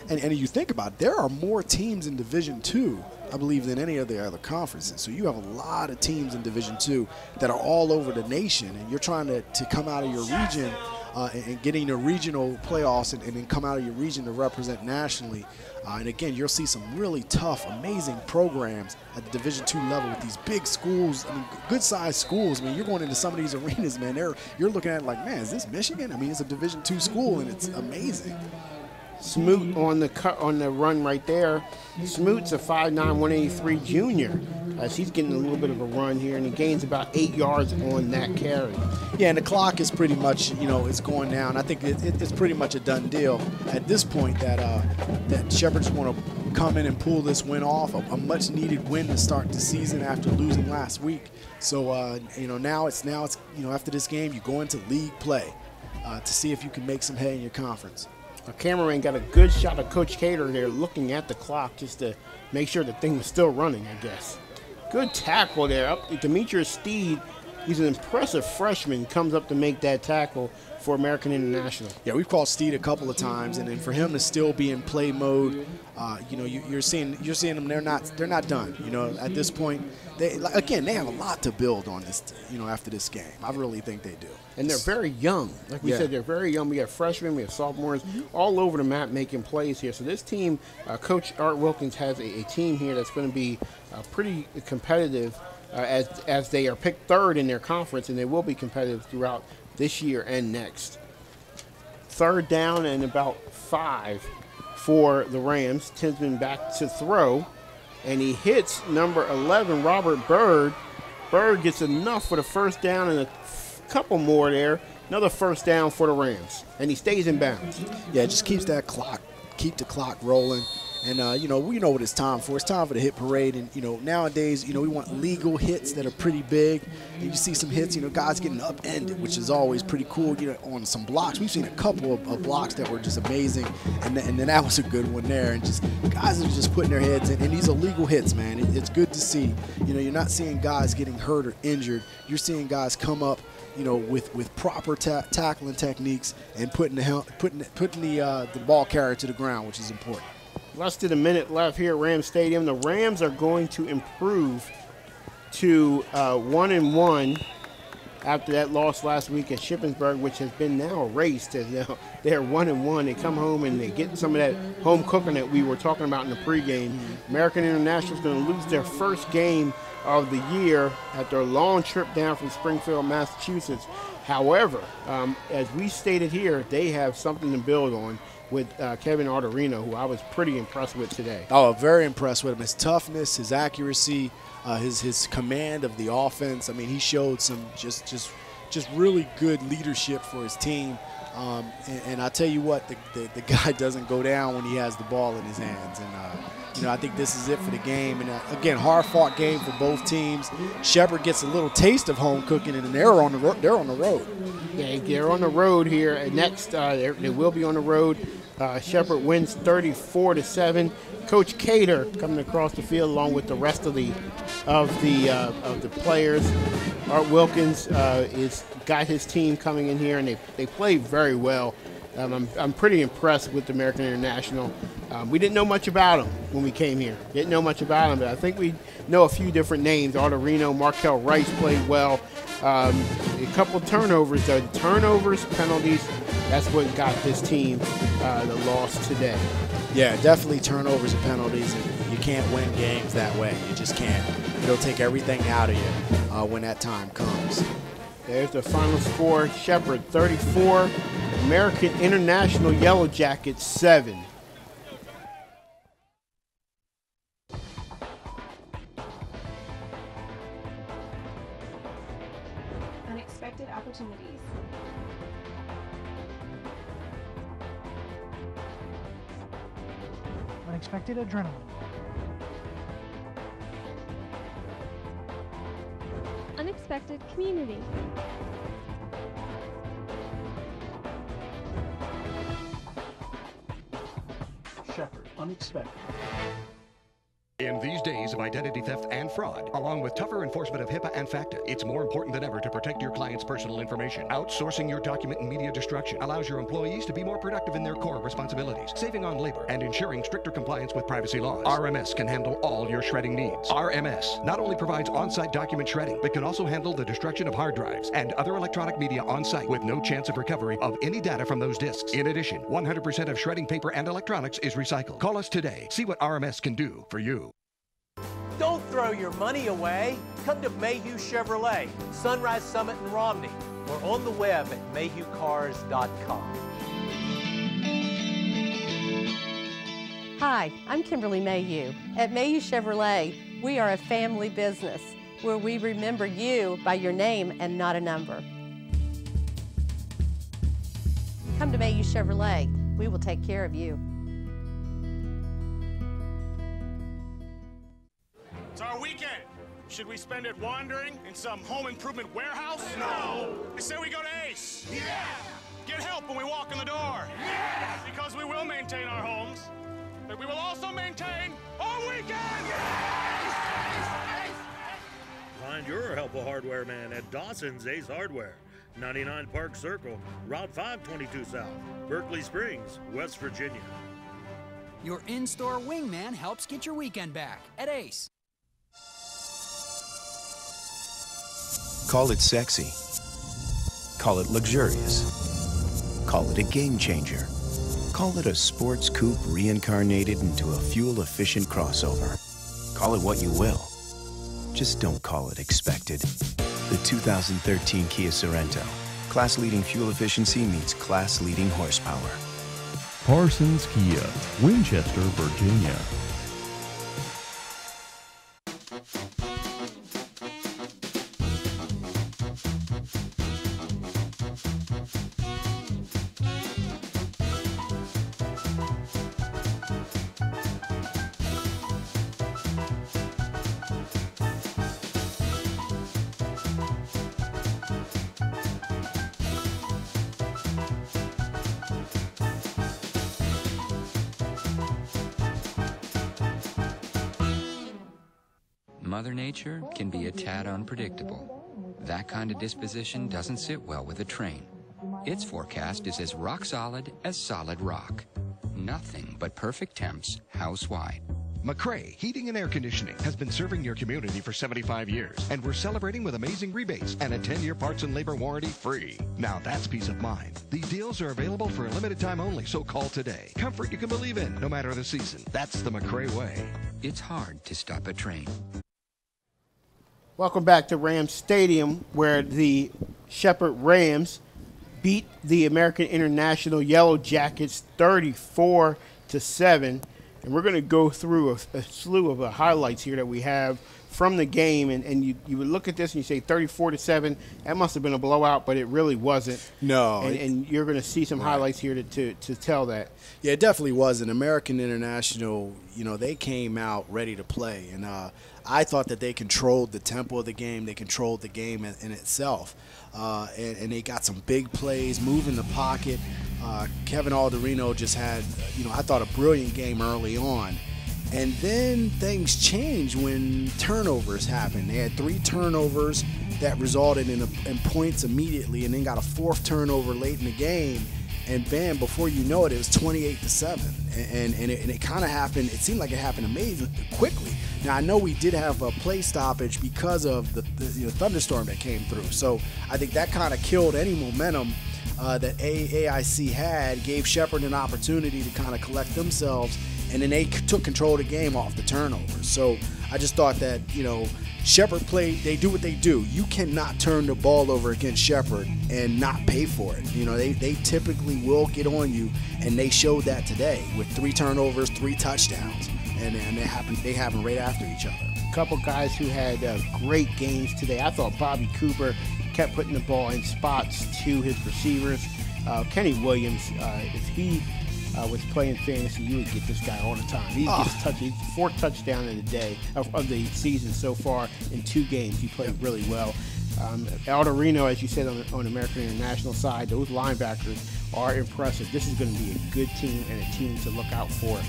Speaker 9: And you think about it, there are more teams in Division II, I believe, than any of the other conferences. So you have a lot of teams in Division II that are all over the nation, and you're trying to come out of your region and getting the regional playoffs and then come out of your region to represent nationally. And again, you'll see some really tough, amazing programs at the Division II level with these big schools. I mean, good-sized schools. I mean, you're going into some of these arenas, man. You're looking at it like, man, is this Michigan? I mean, it's a Division II school, and it's amazing.
Speaker 8: Smoot on the run right there. Smoot's a 5'9", 183 junior. As he's getting a little bit of a run here, and he gains about 8 yards on that carry.
Speaker 9: Yeah, and the clock is pretty much, you know, it's going down. I think it's pretty much a done deal at this point that Shepherd's want to come in and pull this win off, a much-needed win to start the season after losing last week. So, you know, now it's you know, after this game, you go into league play to see if you can make some hay in your conference.
Speaker 8: Our cameraman got a good shot of Coach Cater there looking at the clock just to make sure the thing was still running, I guess. Good tackle there. Demetrius Steed, he's an impressive freshman, comes up to make that tackle for American International.
Speaker 9: Yeah, we've called Steed a couple of times, and then for him to still be in play mode, you know, you're seeing them. They're not done. You know, at this point, they have a lot to build on this. You know, after this game, I really think they do.
Speaker 8: And they're very young. Like we said, they're very young. We have freshmen, we have sophomores, all over the map making plays here. So this team, Coach Art Wilkins has a team here that's going to be pretty competitive as they are picked 3rd in their conference, and they will be competitive throughout this year and next. 3rd down and about 5 for the Rams. Tinsman back to throw, and he hits number 11, Robert Bird. Bird gets enough for the 1st down and a couple more there. Another 1st down for the Rams, and he stays in bounds.
Speaker 9: Yeah, it just keeps that clock, keep the clock rolling. And, you know, we know what it's time for. It's time for the hit parade. And, you know, nowadays, you know, we want legal hits that are pretty big. And you see some hits, you know, guys getting upended, which is always pretty cool. You know, on some blocks. We've seen a couple of blocks that were just amazing. And then that was a good one there. And just guys are just putting their heads in. And these are legal hits, man. It's good to see. You know, you're not seeing guys getting hurt or injured. You're seeing guys come up, you know, with proper tackling techniques and putting the ball carrier to the ground, which is important.
Speaker 8: Less than a minute left here at Rams Stadium. The Rams are going to improve to 1-1 after that loss last week at Shippensburg, which has been now erased. As they're 1-1. They come home and they get some of that home cooking that we were talking about in the pregame. American International is going to lose their first game of the year after a long trip down from Springfield, Massachusetts. However, as we stated here, they have something to build on with Kevin Arterino, who I was pretty impressed with today.
Speaker 9: Oh, very impressed with him. His toughness, his accuracy, his command of the offense. I mean, he showed some just really good leadership for his team. And I tell you what, the guy doesn't go down when he has the ball in his hands. And I think this is it for the game. And again, hard-fought game for both teams. Shepherd gets a little taste of home cooking, and they're on the road.
Speaker 8: Yeah, they're on the road here. And next, they will be on the road. Shepherd wins 34-7. Coach Cater coming across the field along with the rest of the players. Art Wilkins is got his team coming in here, and they play very well. I'm pretty impressed with American International. We didn't know much about them when we came here. Didn't know much about them, but I think we know a few different names. Arterino, Markel Rice played well. A couple turnovers, though. Turnovers, penalties, that's what got this team the loss today.
Speaker 9: Yeah, definitely turnovers and penalties, and you can't win games that way. You just can't. It'll take everything out of you when that time comes.
Speaker 8: There's the final score. Shepherd 34, American International Yellow Jackets 7.
Speaker 14: Unexpected opportunities.
Speaker 15: Unexpected adrenaline.
Speaker 14: Unexpected community.
Speaker 15: Shepherd, unexpected.
Speaker 2: In these days of identity theft and fraud, along with tougher enforcement of HIPAA and FACTA, it's more important than ever to protect your client's personal information. Outsourcing your document and media destruction allows your employees to be more productive in their core responsibilities, saving on labor and ensuring stricter compliance with privacy laws. RMS can handle all your shredding needs. RMS not only provides on-site document shredding, but can also handle the destruction of hard drives and other electronic media on-site with no chance of recovery of any data from those disks. In addition, 100% of shredding paper and electronics is recycled. Call us today. See what RMS can do for you.
Speaker 16: Don't throw your money away. Come to Mayhew Chevrolet, Sunrise Summit in Romney, or on the web at mayhewcars.com.
Speaker 17: Hi, I'm Kimberly Mayhew. At Mayhew Chevrolet, we are a family business where we remember you by your name and not a number. Come to Mayhew Chevrolet. We will take care of you.
Speaker 18: It's our weekend. Should we spend it wandering in some home improvement warehouse? No. I say we go to Ace. Yeah. Get help when we walk in the door. Yeah. Because we will maintain our homes, but we will also maintain our weekend. Yeah.
Speaker 19: Find your helpful hardware man at Dawson's Ace Hardware, 99 Park Circle, Route 522 South, Berkeley Springs, West Virginia.
Speaker 20: Your in-store wingman helps get your weekend back at Ace.
Speaker 11: Call it sexy. Call it luxurious. Call it a game changer. Call it a sports coupe reincarnated into a fuel-efficient crossover. Call it what you will. Just don't call it expected. The 2013 Kia Sorento. Class-leading fuel efficiency meets class-leading horsepower.
Speaker 12: Parsons Kia, Winchester, Virginia.
Speaker 1: Mother Nature can be a tad unpredictable. That kind of disposition doesn't sit well with a train. Its forecast is as rock solid as solid rock. Nothing but perfect temps house-wide.
Speaker 2: McCray Heating and Air Conditioning has been serving your community for 75 years, and we're celebrating with amazing rebates and a 10-year parts and labor warranty free. Now that's peace of mind. These deals are available for a limited time only, so call today. Comfort you can believe in, no matter the season. That's the McCray way.
Speaker 1: It's hard to stop a train.
Speaker 8: Welcome back to Rams Stadium, where the Shepherd Rams beat the American International Yellow Jackets 34-7. And we're going to go through a slew of highlights here that we have from the game. And you would look at this and you say 34-7. That must have been a blowout, but it really wasn't.
Speaker 9: No.
Speaker 8: And you're going to see some highlights here to tell that.
Speaker 9: Yeah, it definitely was. An American International, they came out ready to play. And I thought that they controlled the tempo of the game. They controlled the game in itself. And they got some big plays, moving the pocket. Kevin Alderino just had, I thought a brilliant game early on. And then things changed when turnovers happened. They had 3 turnovers that resulted in points immediately, and then got a 4th turnover late in the game. And bam, before you know it, it was 28-7. And it kind of happened, it seemed like it happened amazingly quickly. Now, I know we did have a play stoppage because of the thunderstorm that came through. So I think that kind of killed any momentum that AIC had, gave Shepherd an opportunity to kind of collect themselves, and then they took control of the game off the turnovers. So I just thought that, Shepherd they do what they do. You cannot turn the ball over against Shepherd and not pay for it. They typically will get on you, and they showed that today with 3 turnovers, 3 touchdowns, and they happen right after each other.
Speaker 8: A couple guys who had great games today. I thought Bobby Cooper kept putting the ball in spots to his receivers. Kenny Williams, if he was playing fantasy, you would get this guy all the time. He gets 4th touchdown in the day of the season so far in 2 games. He played really well. Alderino, as you said on American International side, those linebackers are impressive. This is going to be a good team and a team to look out for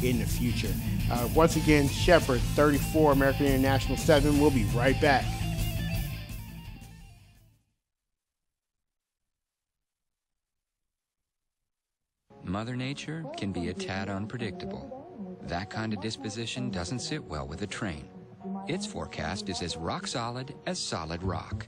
Speaker 8: in the future. Once again, Shepherd 34, American International 7. We'll be right back.
Speaker 1: Mother Nature can be a tad unpredictable. That kind of disposition doesn't sit well with a train. Its forecast is as rock solid as solid rock.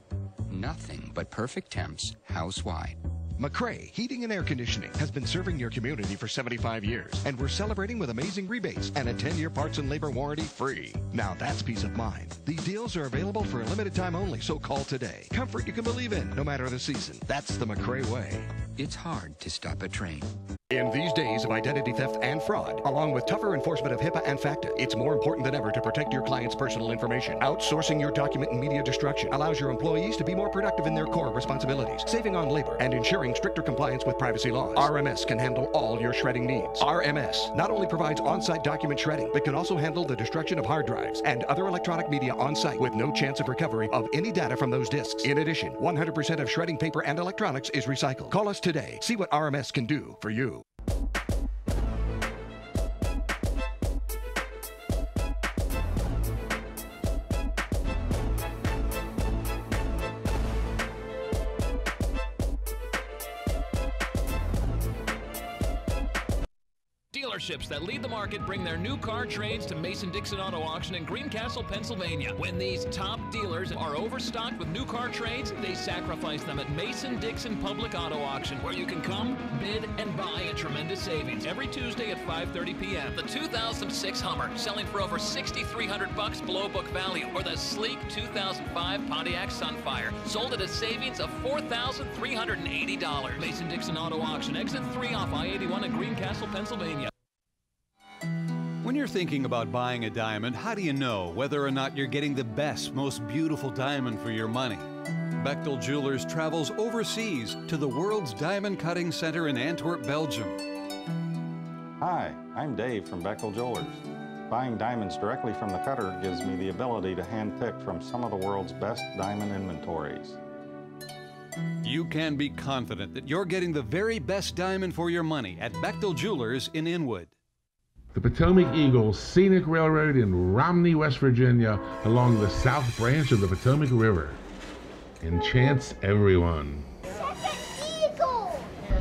Speaker 1: Nothing but perfect temps house-wide.
Speaker 2: McCray Heating and Air Conditioning has been serving your community for 75 years, and we're celebrating with amazing rebates and a 10-year parts and labor warranty free. Now that's peace of mind. These deals are available for a limited time only, so call today. Comfort you can believe in, no matter the season. That's the McCray way.
Speaker 1: It's hard to stop a train.
Speaker 2: In these days of identity theft and fraud, along with tougher enforcement of HIPAA and FACTA, it's more important than ever to protect your client's personal information. Outsourcing your document and media destruction allows your employees to be more productive in their core responsibilities, saving on labor and ensuring stricter compliance with privacy laws. RMS can handle all your shredding needs. RMS not only provides on-site document shredding, but can also handle the destruction of hard drives and other electronic media on-site with no chance of recovery of any data from those disks. In addition, 100% of shredding paper and electronics is recycled. Call us today. See what RMS can do for you.
Speaker 3: Dealerships that lead the market bring their new car trades to Mason-Dixon Auto Auction in Greencastle, Pennsylvania. When these top dealers are overstocked with new car trades, they sacrifice them at Mason-Dixon Public Auto Auction, where you can come, bid, and buy at tremendous savings every Tuesday at 5:30 p.m. The 2006 Hummer selling for over $6,300 below book value, or the sleek 2005 Pontiac Sunfire sold at a savings of $4,380. Mason-Dixon Auto Auction, exit 3 off I-81 in Greencastle, Pennsylvania.
Speaker 4: When you're thinking about buying a diamond, how do you know whether or not you're getting the best, most beautiful diamond for your money? Bechtel Jewelers travels overseas to the world's diamond cutting center in Antwerp, Belgium.
Speaker 5: Hi, I'm Dave from Bechtel Jewelers. Buying diamonds directly from the cutter gives me the ability to handpick from some of the world's best diamond inventories.
Speaker 4: You can be confident that you're getting the very best diamond for your money at Bechtel Jewelers in Inwood.
Speaker 6: The Potomac Eagles Scenic Railroad in Romney, West Virginia, along the south branch of the Potomac River. Enchants everyone.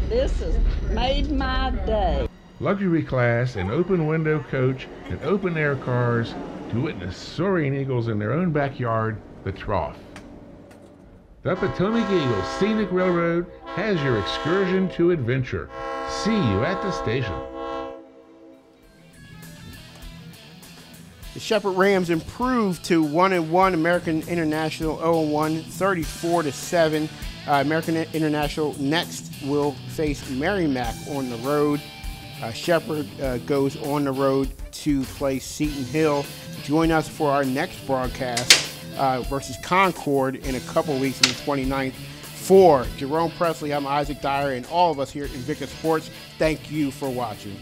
Speaker 7: This has made my day.
Speaker 6: luxury class, and open window coach and open air cars to witness soaring eagles in their own backyard, the Trough. The Potomac Eagles Scenic Railroad has your excursion to adventure. See you at the station.
Speaker 8: The Shepherd Rams improved to 1-1. American International 0-1, 34-7. American International next will face Merrimack on the road. Shepherd goes on the road to play Seton Hill. Join us for our next broadcast versus Concord in a couple weeks on the 29th. For Jerome Presley, I'm Isaac Dyer, and all of us here in Vickers Sports, thank you for watching.